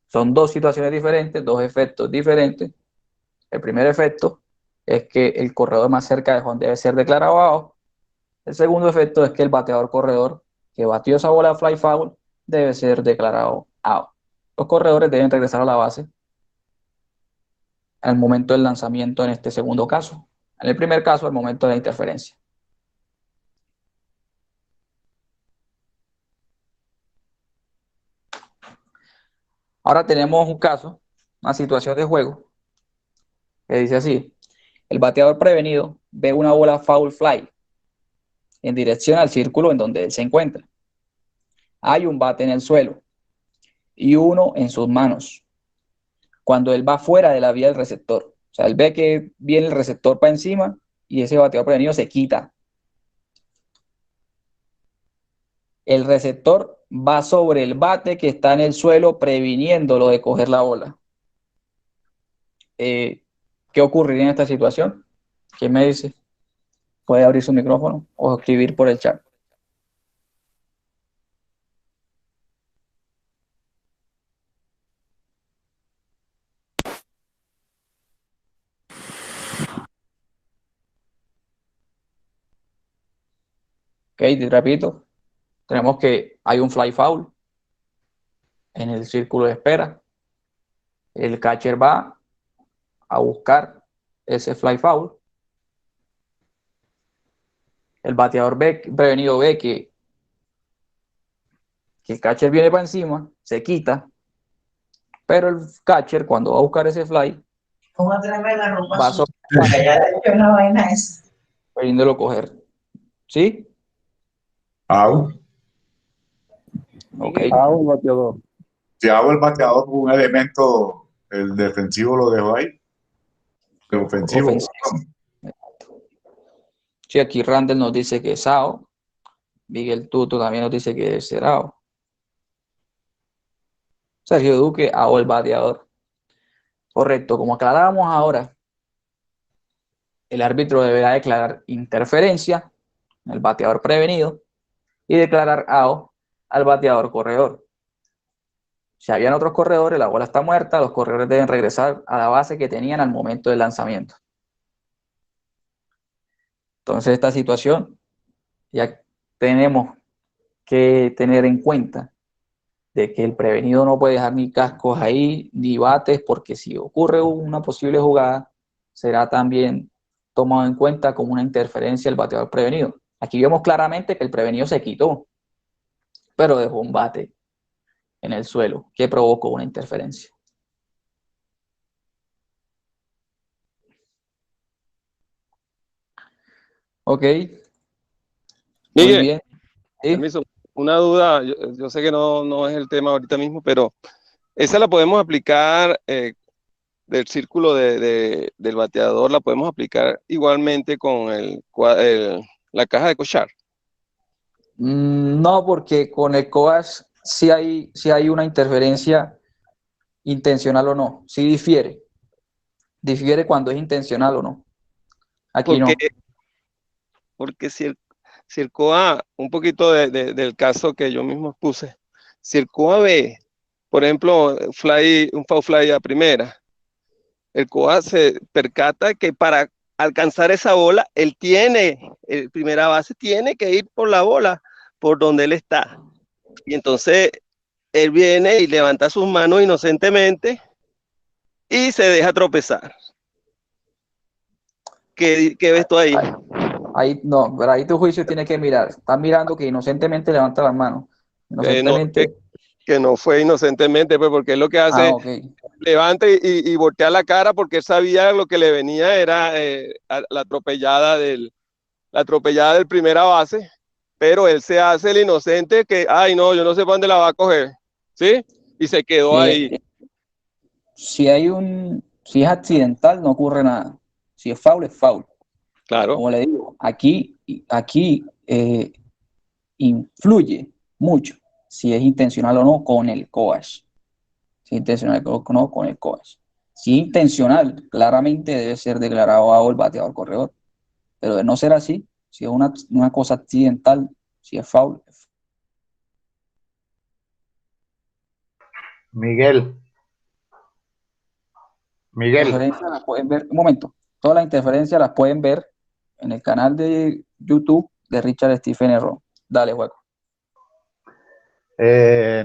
Son dos situaciones diferentes, dos efectos diferentes. El primer efecto es que el corredor más cerca de home debe ser declarado out. El segundo efecto es que el bateador corredor que batió esa bola fly foul debe ser declarado out. Los corredores deben regresar a la base al momento del lanzamiento en este segundo caso. En el primer caso, al momento de la interferencia. Ahora tenemos un caso, una situación de juego, que dice así: el bateador prevenido ve una bola foul fly en dirección al círculo en donde él se encuentra. Hay un bate en el suelo y uno en sus manos. Cuando él va fuera de la vía del receptor, o sea, él ve que viene el receptor para encima y ese bateador prevenido se quita. El receptor va sobre el bate que está en el suelo, previniéndolo de coger la bola. ¿Qué ocurriría en esta situación? ¿Quién me dice? Puede abrir su micrófono o escribir por el chat. Ok, te repito, tenemos que hay un fly foul en el círculo de espera. El catcher va a buscar ese fly foul. El bateador prevenido ve que el catcher viene para encima, se quita, pero el catcher cuando va a buscar ese fly va a pudiéndolo coger. ¿Sí? Out. Ok. Un bateador. Si hago el bateador con un elemento, el defensivo lo dejo ahí. El ofensivo. Sí, aquí Randall nos dice que es out. Miguel Tuto también nos dice que es out. Sergio Duque, out el bateador. Correcto, como aclarábamos ahora, el árbitro deberá declarar interferencia en el bateador prevenido y declarar out al bateador corredor. Si habían otros corredores, la bola está muerta, los corredores deben regresar a la base que tenían al momento del lanzamiento. Entonces, esta situación ya tenemos que tener en cuenta de que el prevenido no puede dejar ni cascos ahí, ni bates, porque si ocurre una posible jugada, será también tomado en cuenta como una interferencia del bateador prevenido. Aquí vemos claramente que el prevenido se quitó, pero dejó un bate en el suelo que provocó una interferencia. Ok. Muy Miguel, bien. ¿Sí? permiso, una duda, yo sé que no es el tema ahorita mismo, pero esa la podemos aplicar del círculo del bateador, la podemos aplicar igualmente con la caja de cochar. No, porque con el COAS sí hay una interferencia intencional o no. Sí difiere. Difiere cuando es intencional o no. Aquí Porque, no. porque si el COA, un poquito del caso que yo mismo puse, si el COA ve, por ejemplo, un foul fly a primera, el COA se percata que para alcanzar esa bola, el primera base tiene que ir por la bola, por donde él está. Y entonces él viene y levanta sus manos inocentemente y se deja tropezar. ¿Qué ves tú ahí? Ahí no, pero ahí tu juicio tiene que mirar. Estás mirando que inocentemente levanta las manos. Inocentemente. Que no fue inocentemente, pues, porque es lo que hace, Okay. levanta y voltea la cara porque él sabía lo que le venía era la atropellada del primera base, pero él se hace el inocente que, ay no, yo no sé para dónde la va a coger, ¿sí? Y se quedó ahí. Si es accidental, no ocurre nada. Si es foul, es foul. Claro. Como le digo, aquí influye mucho si es intencional o no con el COAS. Si es intencional o no con el COAS. Si es intencional, claramente debe ser declarado out el bateador corredor. Pero de no ser así, si es una cosa accidental, si es foul. Miguel. Las pueden ver, un momento, todas las interferencias las pueden ver en el canal de YouTube de Richard Stephen Error. Dale, Juego.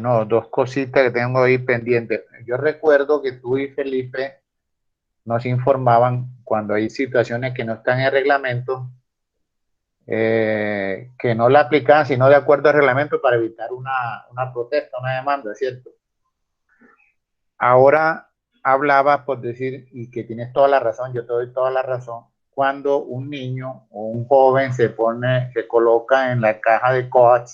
No, dos cositas que tengo ahí pendientes. Yo recuerdo que tú y Felipe nos informaban cuando hay situaciones que no están en el reglamento, que no la aplicaban sino de acuerdo al reglamento para evitar una protesta, una demanda, ¿cierto? Ahora hablaba por decir, y que tienes toda la razón, yo te doy toda la razón, cuando un niño o un joven se coloca en la caja de coach,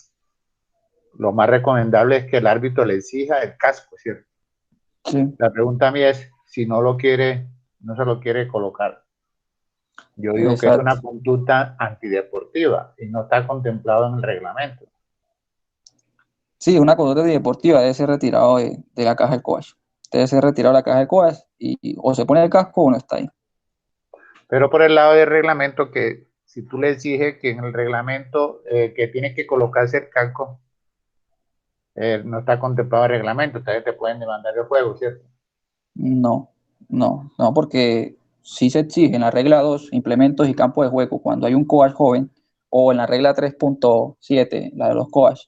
lo más recomendable es que el árbitro le exija el casco, ¿cierto? Sí. La pregunta mía es si no se lo quiere colocar. Yo digo que es una conducta antideportiva y no está contemplado en el reglamento. Sí, una conducta deportiva debe ser retirado de la caja de coach. Debe ser retirado de la caja de coach y o se pone el casco o no está ahí. Pero por el lado del reglamento, que si tú le exiges que en el reglamento que tiene que colocarse el casco, no está contemplado el reglamento, entonces te pueden demandar el juego, ¿cierto? No, porque sí se exige en la regla 2, implementos y campos de juego, cuando hay un coach joven, o en la regla 3.7, la de los coach,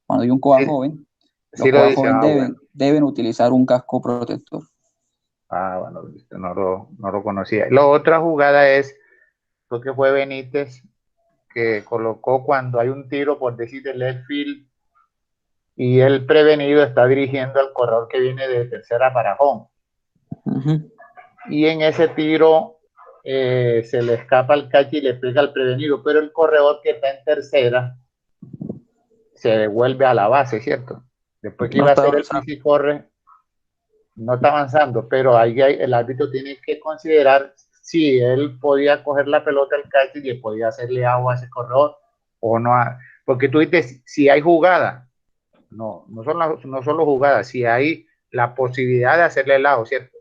cuando hay un coach joven, los coach jóvenes deben utilizar un casco protector. Bueno, no lo conocía. La otra jugada es, creo que fue Benítez, que colocó cuando hay un tiro, por decir, de left field, y el prevenido está dirigiendo al corredor que viene de tercera para home. Y en ese tiro se le escapa el catch y le pega al prevenido, pero el corredor que está en tercera se devuelve a la base, ¿cierto? Después que iba a hacer el pis y corre, no está avanzando, pero ahí el árbitro tiene que considerar si él podía coger la pelota al catch y le podía hacerle agua a ese corredor o no. Porque tú dices, si hay jugada, no solo jugada, si hay la posibilidad de hacerle el agua, ¿cierto?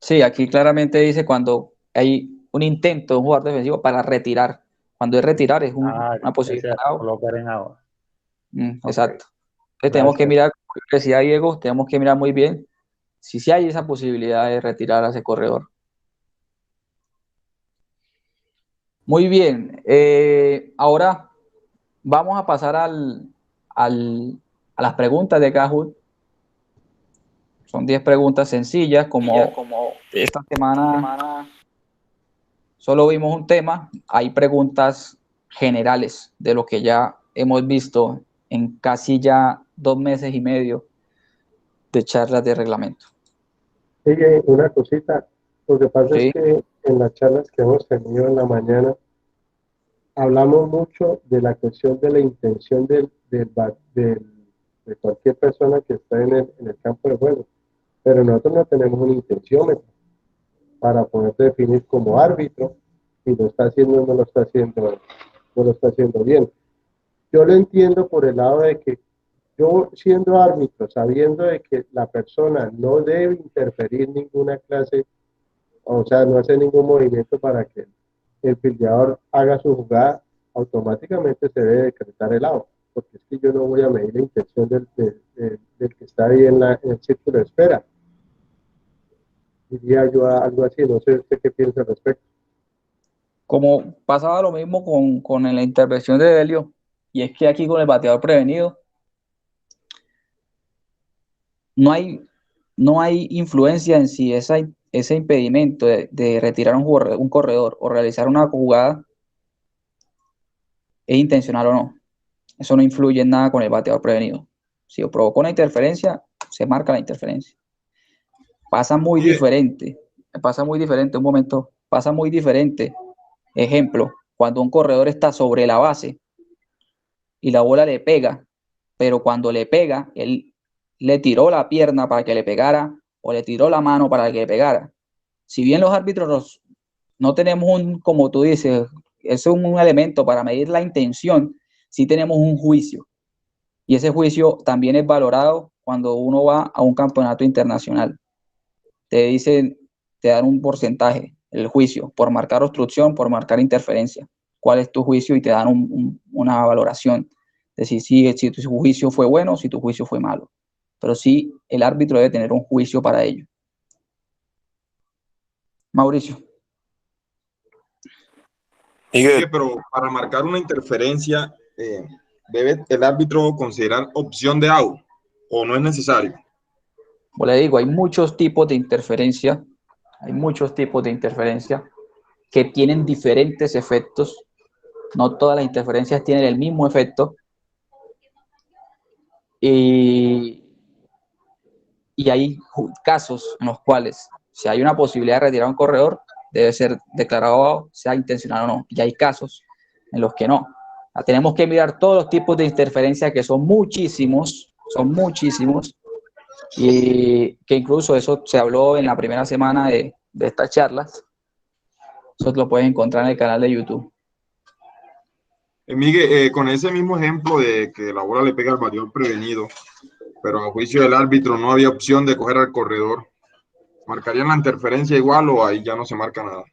Sí, aquí claramente dice cuando hay un intento de un jugador defensivo para retirar. Cuando es retirar es una posibilidad de colocar en agua. Exacto. Entonces tenemos que mirar, como decía Diego, tenemos que mirar muy bien si hay esa posibilidad de retirar a ese corredor. Muy bien. Ahora vamos a pasar a las preguntas de Kahoot. Son 10 preguntas sencillas, como esta semana solo vimos un tema. Hay preguntas generales de lo que ya hemos visto en casi ya 2 meses y medio de charlas de reglamento. Sí, una cosita. Lo que pasa es que en las charlas que hemos tenido en la mañana hablamos mucho de la cuestión de la intención de cualquier persona que está en el campo de juego. Pero nosotros no tenemos un intenciómetro para poder definir como árbitro si lo está haciendo o no lo está haciendo bien. Yo lo entiendo por el lado de que yo, siendo árbitro, sabiendo de que la persona no debe interferir ninguna clase, o sea, no hace ningún movimiento para que el fildeador haga su jugada, automáticamente se debe decretar el out, porque es que yo no voy a medir la intención del que está ahí en el círculo de espera. Diría yo algo así, no sé usted qué piensa al respecto. Como pasaba lo mismo con la intervención de Delio, y es que aquí con el bateador prevenido no hay influencia en si ese impedimento de retirar un corredor o realizar una jugada es intencional o no. Eso no influye en nada con el bateador prevenido. Si provocó una interferencia, se marca la interferencia. Pasa muy diferente, un momento, pasa muy diferente. Ejemplo, cuando un corredor está sobre la base y la bola le pega, pero cuando le pega, él le tiró la pierna para que le pegara o le tiró la mano para que le pegara. Si bien los árbitros no tenemos como tú dices, eso es un elemento para medir la intención, sí tenemos un juicio. Y ese juicio también es valorado cuando uno va a un campeonato internacional. Te dan un porcentaje, el juicio, por marcar obstrucción, por marcar interferencia. ¿Cuál es tu juicio? Y te dan una valoración de si tu juicio fue bueno o si tu juicio fue malo. Pero sí, el árbitro debe tener un juicio para ello. Mauricio. Pero para marcar una interferencia, ¿debe el árbitro considerar opción de out o no es necesario? Pues le digo, hay muchos tipos de interferencia. Que tienen diferentes efectos. No todas las interferencias tienen el mismo efecto. Y hay casos en los cuales, si hay una posibilidad de retirar un corredor, debe ser declarado, sea intencional o no. Y hay casos en los que no. Tenemos que mirar todos los tipos de interferencia, que son muchísimos, y que incluso eso se habló en la primera semana de estas charlas. Eso lo puedes encontrar en el canal de YouTube. Miguel, con ese mismo ejemplo de que la bola le pega al bateador prevenido, pero a juicio del árbitro no había opción de coger al corredor, ¿marcarían la interferencia igual o ahí ya no se marca nada?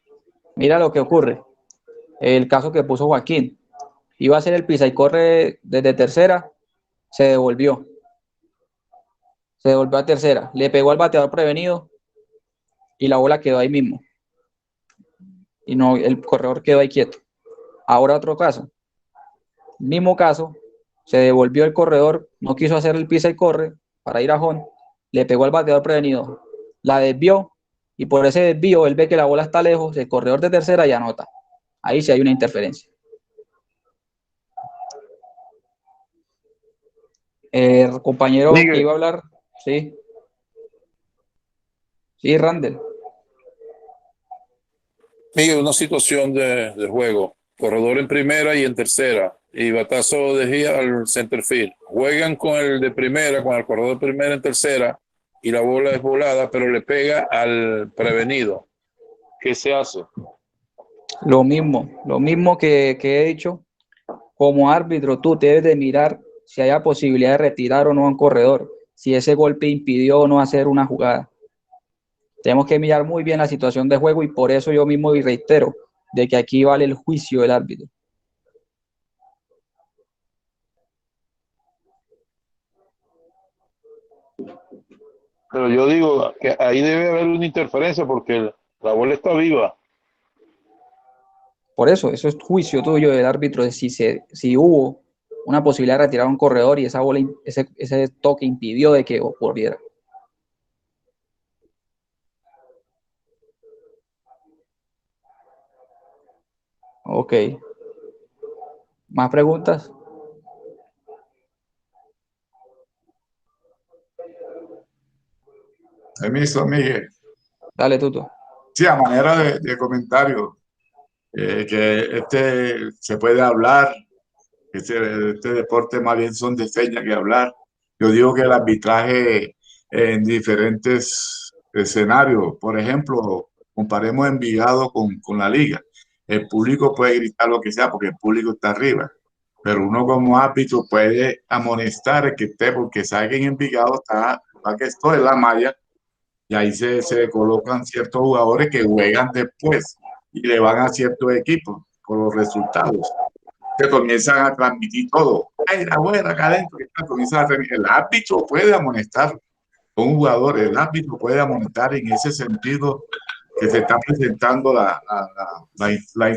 Mira lo que ocurre. El caso que puso Joaquín. Iba a hacer el pisa y corre desde tercera, se devolvió. Se devolvió a tercera, le pegó al bateador prevenido y la bola quedó ahí mismo. Y no, el corredor quedó ahí quieto. Ahora otro caso. Mismo caso, se devolvió el corredor, no quiso hacer el pisa y corre para ir a home, le pegó al bateador prevenido, la desvió y por ese desvío él ve que la bola está lejos, el corredor de tercera y anota. Ahí sí hay una interferencia. El compañero Miguel, que iba a hablar, sí. Sí, Randall. Miguel, una situación de juego. Corredor en primera y en tercera. Y batazo de gira al center field. Juegan con el de primera, con el corredor de primera en tercera, y la bola es volada, pero le pega al prevenido. ¿Qué se hace? Lo mismo que he dicho. Como árbitro, tú debes de mirar si haya posibilidad de retirar o no a un corredor, si ese golpe impidió o no hacer una jugada. Tenemos que mirar muy bien la situación de juego y por eso yo mismo y reitero de que aquí vale el juicio del árbitro. Pero yo digo que ahí debe haber una interferencia porque la bola está viva. Por eso es juicio tuyo del árbitro de si hubo una posibilidad de retirar a un corredor y esa bola, ese toque impidió de que ocurriera. Ok. ¿Más preguntas? Permiso, Miguel. Dale, Tuto. Sí, a manera de comentario, que se puede hablar, este deporte más bien son de señas que hablar. Yo digo que el arbitraje en diferentes escenarios, por ejemplo, comparemos Envigado con la liga. El público puede gritar lo que sea porque el público está arriba, pero uno como árbitro puede amonestar el que esté, porque sabe que en Envigado está, que esto es la malla, y ahí se colocan ciertos jugadores que juegan después y le van a ciertos equipos por los resultados. Se comienzan a transmitir todo. ¡Ay, la buena acá adentro! El árbitro puede amonestar con jugadores, el árbitro puede amonestar en ese sentido que se está presentando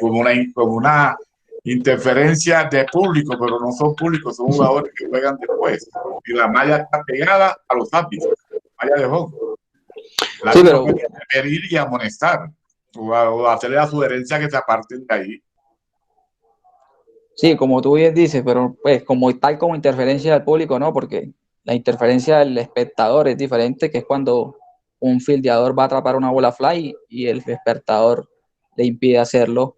como una interferencia de público, pero no son públicos, son jugadores que juegan después. Y la malla está pegada a los árbitros, malla de juego. El árbitro puede interferir y amonestar o hacerle la sugerencia que se aparten de ahí. Sí, como tú bien dices, pero pues como interferencia del público, no, porque la interferencia del espectador es diferente, que es cuando un fildeador va a atrapar una bola fly y el espectador le impide hacerlo.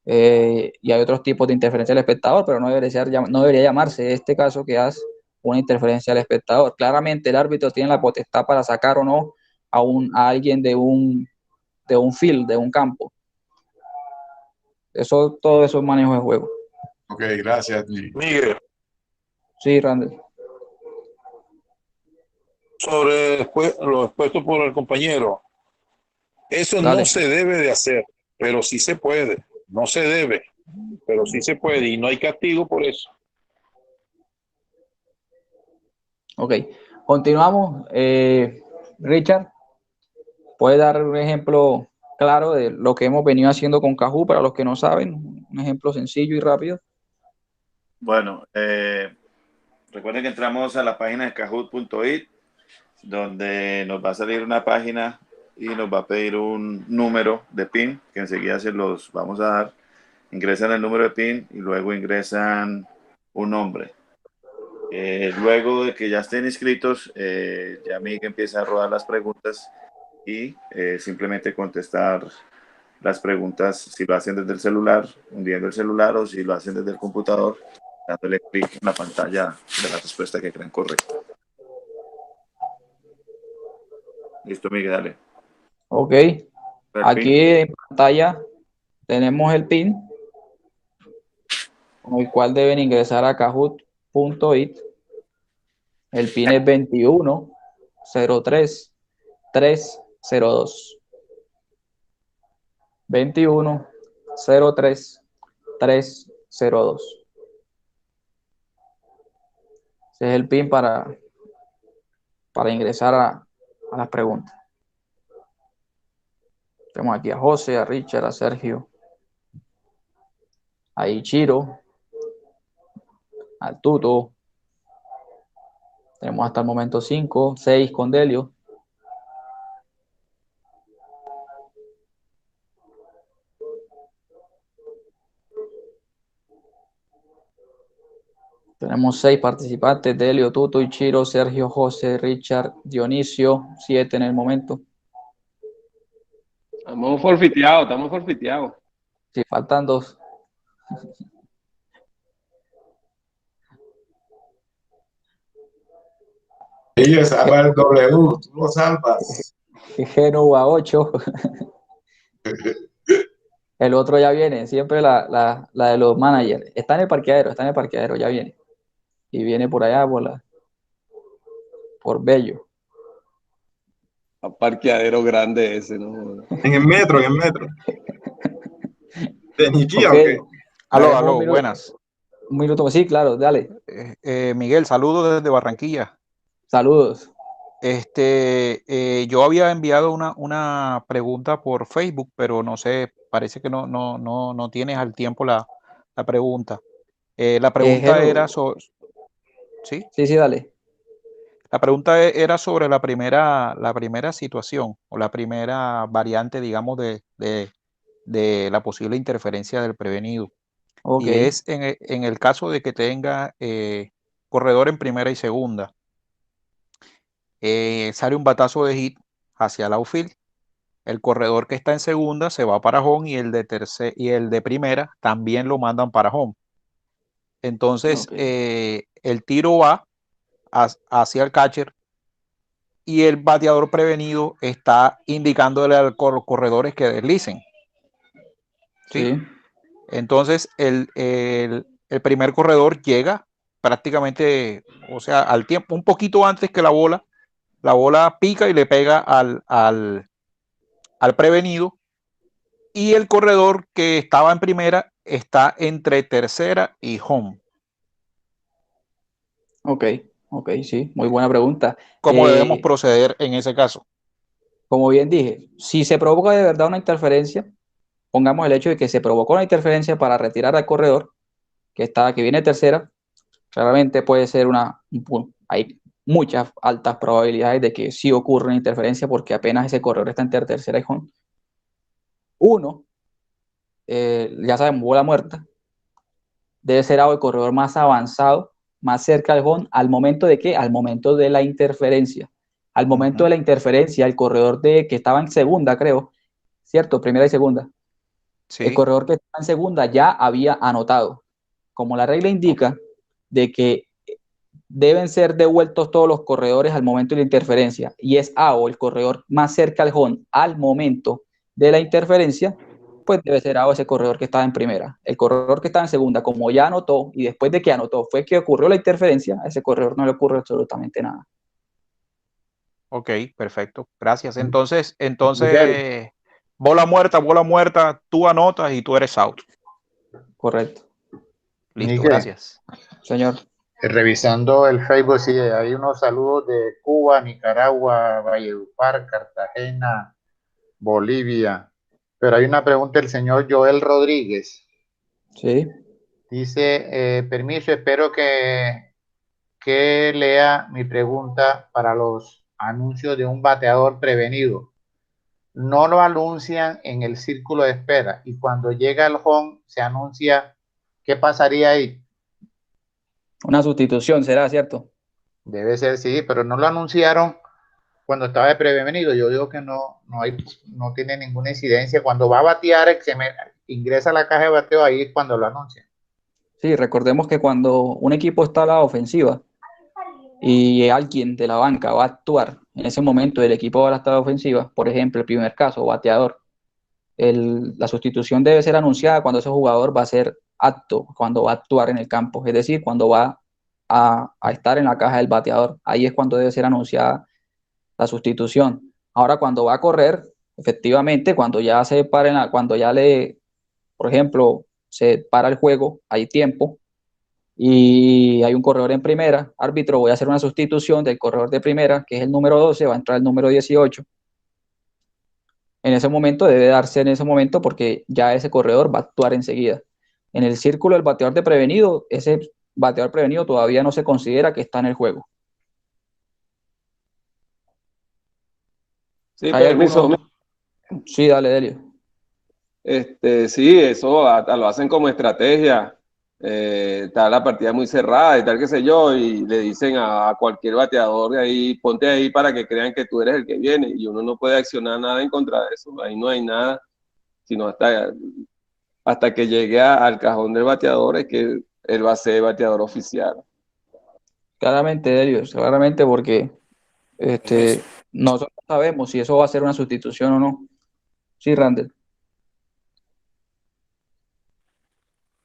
Y hay otros tipos de interferencia del espectador, pero no debería llamarse este caso que hace una interferencia del espectador. Claramente el árbitro tiene la potestad para sacar o no a alguien de un field, de un campo. Todo eso es manejo de juego. Ok, gracias, Miguel. Sí, Randall. Sobre lo expuesto por el compañero, eso Dale. no se debe de hacer, pero sí se puede. No se debe, pero sí se puede y no hay castigo por eso. Ok, continuamos. Richard, ¿puede dar un ejemplo claro de lo que hemos venido haciendo con Kahoot para los que no saben? Un ejemplo sencillo y rápido. Bueno, recuerden que entramos a la página de kahoot.it, donde nos va a salir una página y nos va a pedir un número de PIN, que enseguida se los vamos a dar. Ingresan el número de PIN y luego ingresan un nombre. Luego de que ya estén inscritos, ya Miguel empieza a rodar las preguntas y simplemente contestar las preguntas, si lo hacen desde el celular, hundiendo el celular, o si lo hacen desde el computador, dándole clic en la pantalla de la respuesta que crean correcta. Listo, Miguel, dale. Ok, aquí en pantalla tenemos el PIN, con el cual deben ingresar a kahoot.it. El PIN es 2103302. 2103-302. Ese es el PIN para ingresar a las preguntas. Tenemos aquí a José, a Richard, a Sergio, a Ichiro, al Tuto. Tenemos hasta el momento 5, 6 con Delio. Tenemos 6 participantes: Delio, Tuto, Ichiro, Sergio, José, Richard, Dionisio, 7 en el momento. Estamos forfiteados. Sí, faltan 2. Ella salva el W, tú lo salvas. Genova 8. El otro ya viene, siempre la de los managers. Está en el parqueadero, ya viene. Y viene por allá, por Bello. Un parqueadero grande ese, ¿no? En el metro. ¿De Niquía Okay. o qué? Aló, buenas. Un minuto, sí, claro, dale. Miguel, saludos desde Barranquilla. Saludos. Yo había enviado una pregunta por Facebook, pero no sé, parece que no tienes al tiempo la pregunta. La pregunta era sobre... ¿Sí? Sí, dale. La pregunta era sobre la primera situación o la primera variante, digamos, de la posible interferencia del prevenido. Okay. Y es en el caso de que tenga corredor en primera y segunda. Sale un batazo de hit hacia el outfield. El corredor que está en segunda se va para home y el de primera también lo mandan para home. Entonces, el tiro va hacia el catcher y el bateador prevenido está indicándole a los corredores que deslicen. ¿Sí? Entonces, el primer corredor llega prácticamente, o sea, al tiempo, un poquito antes que la bola pica y le pega al prevenido, y el corredor que estaba en primera está entre tercera y home. Ok, sí, muy buena pregunta. ¿Cómo debemos proceder en ese caso? Como bien dije, si se provoca de verdad una interferencia, pongamos el hecho de que se provocó una interferencia para retirar al corredor que viene tercera, claramente puede ser hay muchas altas probabilidades de que sí ocurra una interferencia porque apenas ese corredor está entre tercera y home. Uno, ya sabemos, bola muerta, debe ser el corredor más avanzado, más cerca al home, al momento de ¿qué? Al momento de la interferencia. Al momento de la interferencia, el corredor que estaba en segunda, creo, ¿cierto? Primera y segunda. Sí. El corredor que estaba en segunda ya había anotado. Como la regla indica de que deben ser devueltos todos los corredores al momento de la interferencia y es o el corredor más cerca al home al momento de la interferencia, pues debe ser ese corredor que estaba en primera. El corredor que estaba en segunda, como ya anotó y después de que anotó fue que ocurrió la interferencia, a ese corredor no le ocurre absolutamente nada. Ok, perfecto. Gracias. Entonces, bola muerta, tú anotas y tú eres out. Correcto. Listo, Miguel, gracias. Señor. Revisando el Facebook, sí, hay unos saludos de Cuba, Nicaragua, Valledupar, Cartagena, Bolivia. Pero hay una pregunta del señor Joel Rodríguez. Sí. Dice, permiso, espero que lea mi pregunta para los anuncios de un bateador prevenido. No lo anuncian en el círculo de espera y cuando llega el home se anuncia, ¿qué pasaría ahí? Una sustitución, ¿será cierto? Debe ser, sí, pero no lo anunciaron cuando estaba de prevenido. Yo digo que no tiene ninguna incidencia. Cuando va a batear, ingresa a la caja de bateo, ahí es cuando lo anuncian. Sí, recordemos que cuando un equipo está a la ofensiva y alguien de la banca va a actuar en ese momento, el equipo va a estar a la ofensiva, por ejemplo, el primer caso, bateador, la sustitución debe ser anunciada cuando ese jugador va a ser apto, cuando va a actuar en el campo, es decir, cuando va a estar en la caja del bateador. Ahí es cuando debe ser anunciada la sustitución. Ahora, cuando va a correr, Efectivamente, cuando ya se paren, cuando ya le, por ejemplo, se para el juego, hay tiempo y hay un corredor en primera, árbitro, voy a hacer una sustitución del corredor de primera, que es el número 12, va a entrar el número 18. En ese momento debe darse en ese momento porque ya ese corredor va a actuar enseguida. En el círculo del bateador de prevenido, ese bateador prevenido todavía no se considera que está en el juego. Sí, ¿Hay permiso. alguno? Sí, dale, Delio. Sí, eso lo hacen como estrategia. Está la partida muy cerrada y tal, qué sé yo, y le dicen a cualquier bateador de ahí, ponte ahí para que crean que tú eres el que viene, y uno no puede accionar nada en contra de eso. Ahí no hay nada, sino hasta que llegue al cajón del bateador es que él va a ser bateador oficial. Claramente, Delio, claramente porque nosotros sabemos si eso va a ser una sustitución o no. Sí, Randall.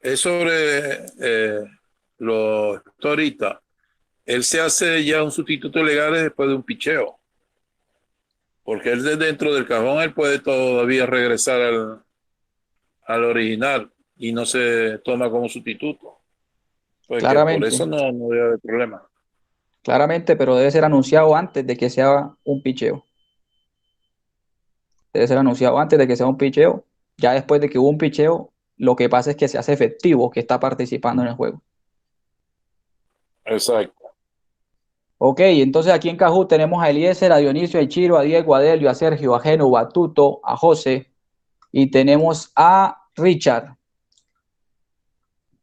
Es sobre los ahorita. Él se hace ya un sustituto legal después de un picheo. Porque él dentro del cajón, él puede todavía regresar al original y no se toma como sustituto. Pues que por Claramente, eso no debe haber problema. claramente, pero debe ser anunciado antes de que sea un picheo. Debe ser anunciado antes de que sea un picheo. Ya después de que hubo un picheo, lo que pasa es que se hace efectivo que está participando en el juego. Exacto. Ok, entonces aquí en Cajú tenemos a Eliezer, a Dionisio, a Chiro, a Diego, a Delio, a Sergio, a Geno, a Tuto, a José y tenemos a Richard.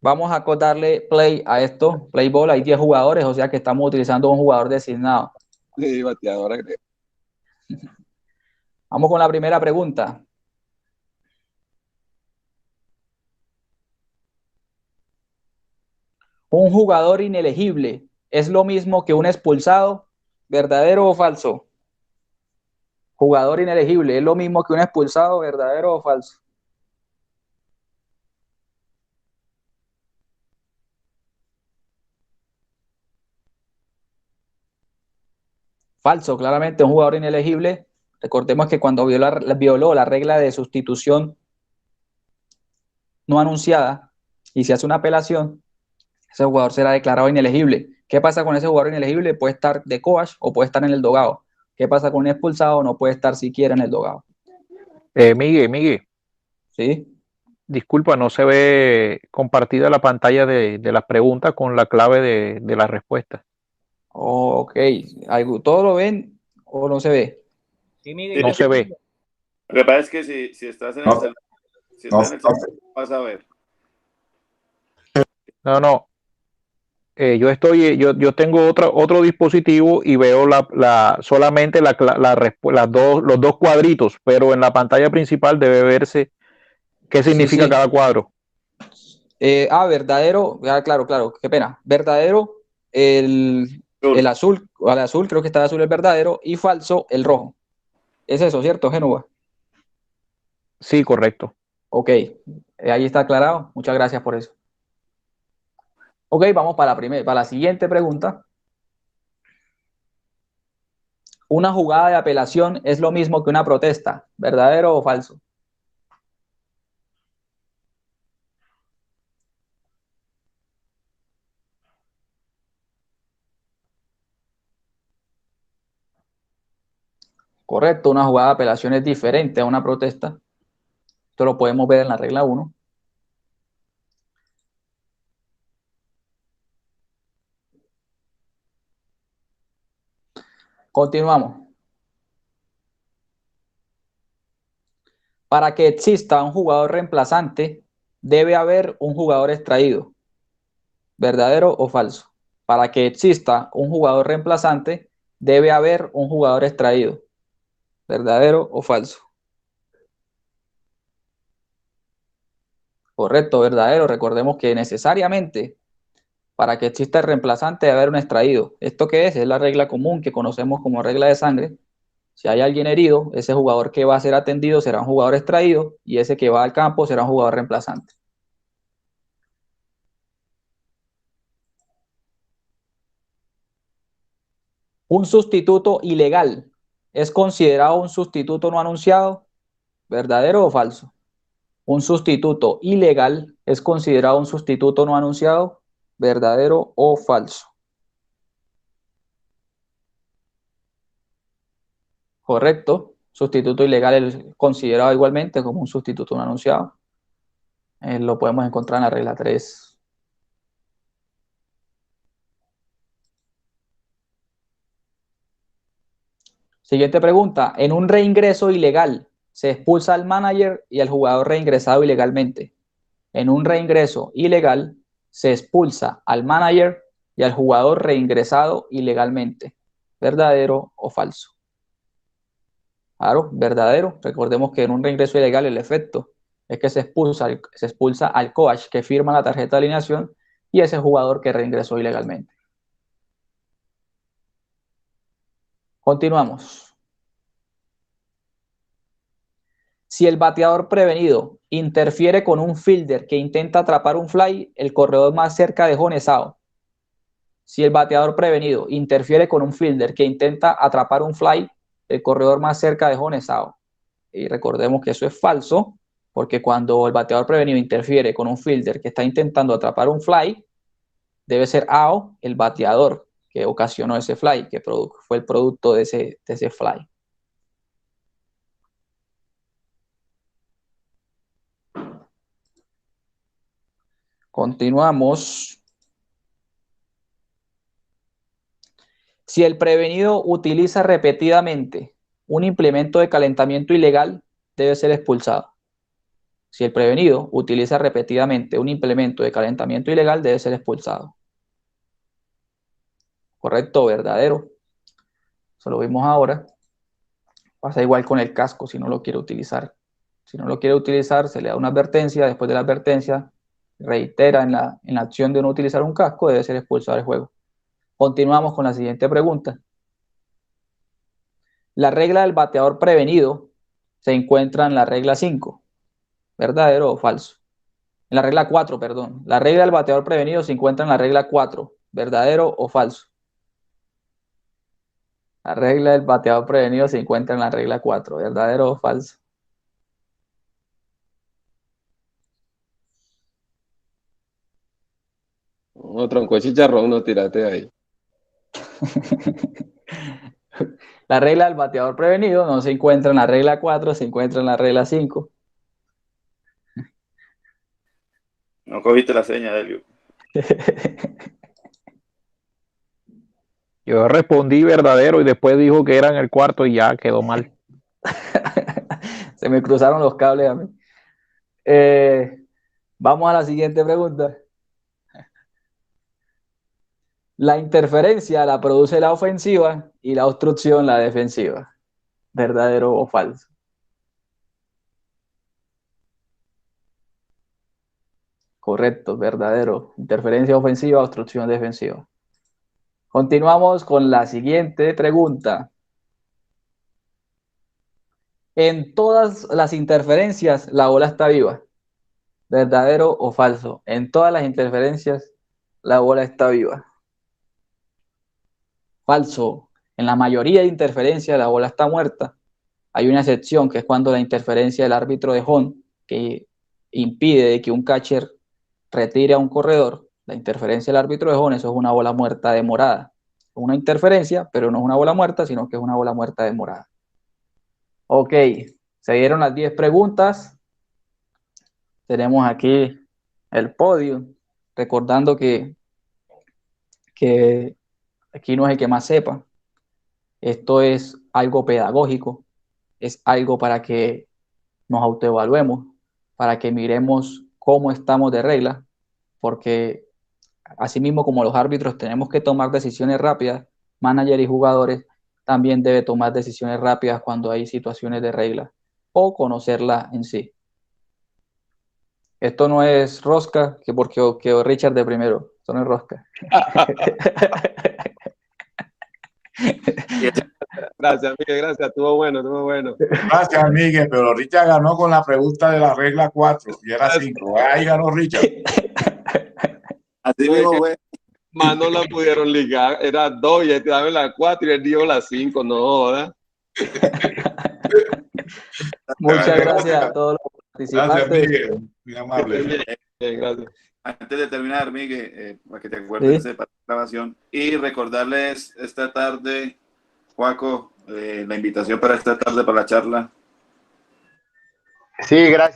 Vamos a darle play a esto, play ball, hay 10 jugadores, o sea que estamos utilizando un jugador designado. Sí, bateadora. Vamos con la primera pregunta. ¿Un jugador inelegible es lo mismo que un expulsado? ¿Verdadero o falso? Jugador inelegible es lo mismo que un expulsado, ¿verdadero o falso? Falso, claramente un jugador inelegible. Recordemos que cuando violó la regla de sustitución no anunciada y se hace una apelación, ese jugador será declarado inelegible. ¿Qué pasa con ese jugador inelegible? Puede estar de coach o puede estar en el dogado. ¿Qué pasa con un expulsado? No puede estar siquiera en el dogado. Miguel, ¿Sí? disculpa, no se ve compartida la pantalla de las preguntas con la clave de las respuestas. Ok, ¿todo lo ven o no se ve? Sí, Miguel, No se ve. Lo que pasa es que si estás en el celular, vas a ver. No. Yo tengo otro dispositivo y veo solamente los dos cuadritos, pero en la pantalla principal debe verse qué significa Sí. cada cuadro. Verdadero, claro, qué pena. Verdadero, el azul, al azul creo que está azul el verdadero y falso el rojo. Es eso, ¿cierto, Génova? Sí, correcto. Ok, ahí está aclarado. Muchas gracias por eso. Ok, vamos para la siguiente pregunta. ¿Una jugada de apelación es lo mismo que una protesta? ¿Verdadero o falso? Correcto, una jugada de apelación es diferente a una protesta. Esto lo podemos ver en la regla 1. Continuamos. Para que exista un jugador reemplazante, debe haber un jugador extraído. ¿Verdadero o falso? Para que exista un jugador reemplazante, debe haber un jugador extraído. ¿Verdadero o falso? Correcto, verdadero. Recordemos que necesariamente para que exista el reemplazante debe haber un extraído. ¿Esto qué es? Es la regla común que conocemos como regla de sangre. Si hay alguien herido, ese jugador que va a ser atendido será un jugador extraído y ese que va al campo será un jugador reemplazante. Un sustituto ilegal es considerado un sustituto no anunciado, ¿verdadero o falso? Un sustituto ilegal es considerado un sustituto no anunciado, ¿verdadero o falso? Correcto. Sustituto ilegal es considerado igualmente como un sustituto no anunciado. Lo podemos encontrar en la regla 3. Siguiente pregunta. En un reingreso ilegal, se expulsa al manager y al jugador reingresado ilegalmente. En un reingreso ilegal, se expulsa al manager y al jugador reingresado ilegalmente. ¿Verdadero o falso? Claro, verdadero. Recordemos que en un reingreso ilegal el efecto es que se expulsa al coach que firma la tarjeta de alineación y ese jugador que reingresó ilegalmente. Continuamos. Si el bateador prevenido interfiere con un fielder que intenta atrapar un fly, el corredor más cerca de home es out. Si el bateador prevenido interfiere con un fielder que intenta atrapar un fly, el corredor más cerca de home es out. Y recordemos que eso es falso, porque cuando el bateador prevenido interfiere con un fielder que está intentando atrapar un fly, debe ser out el bateador que ocasionó ese fly, que fue el producto de ese fly. Continuamos. Si el prevenido utiliza repetidamente un implemento de calentamiento ilegal, debe ser expulsado. Si el prevenido utiliza repetidamente un implemento de calentamiento ilegal, debe ser expulsado. ¿Correcto o verdadero? Eso lo vimos ahora. Pasa igual con el casco si no lo quiere utilizar. Si no lo quiere utilizar, se le da una advertencia. Después de la advertencia, reitera en la acción de no utilizar un casco, debe ser expulsado del juego. Continuamos con la siguiente pregunta. La regla del bateador prevenido se encuentra en la regla 5. ¿Verdadero o falso? En la regla 4, perdón. La regla del bateador prevenido se encuentra en la regla 4. ¿Verdadero o falso? La regla del bateador prevenido se encuentra en la regla 4. ¿Verdadero o falso? No, tronco de chicharrón, no tírate ahí. La regla del bateador prevenido no se encuentra en la regla 4, se encuentra en la regla 5. No cogiste la seña, Delio. Yo respondí verdadero y después dijo que era en el cuarto y ya quedó mal. Se me cruzaron los cables a mí. Vamos a la siguiente pregunta. La interferencia la produce la ofensiva y la obstrucción la defensiva. ¿Verdadero o falso? Correcto, verdadero. Interferencia ofensiva, obstrucción defensiva. Continuamos con la siguiente pregunta. En todas las interferencias, la bola está viva. ¿Verdadero o falso? En todas las interferencias, la bola está viva. Falso. En la mayoría de interferencias, la bola está muerta. Hay una excepción, que es cuando la interferencia del árbitro de home, que impide que un catcher retire a un corredor, la interferencia del árbitro de home, eso es una bola muerta demorada. Una interferencia, pero no es una bola muerta, sino que es una bola muerta demorada. Ok, se dieron las 10 preguntas. Tenemos aquí el podio, recordando que aquí no es el que más sepa. Esto es algo pedagógico, es algo para que nos autoevaluemos, para que miremos cómo estamos de regla, porque así mismo como los árbitros tenemos que tomar decisiones rápidas, manager y jugadores también deben tomar decisiones rápidas cuando hay situaciones de regla o conocerla en sí. Esto no es rosca, que porque quedó Richard de primero. Esto no es rosca. Gracias, Miguel, gracias. Estuvo bueno, estuvo bueno. Gracias, Miguel, pero Richard ganó con la pregunta de la regla 4 y era 5. Ahí ganó Richard. Así mismo fue. Más no la pudieron ligar. Era 2 y él te daba la 4 y él dio la 5. No, ¿verdad? Muchas gracias a todos los participantes. Gracias, Miguel. Muy amable. Gracias. Antes de terminar, Miguel, para que te acuerdes de la grabación y recordarles esta tarde, Juaco, la invitación para esta tarde para la charla. Sí, gracias.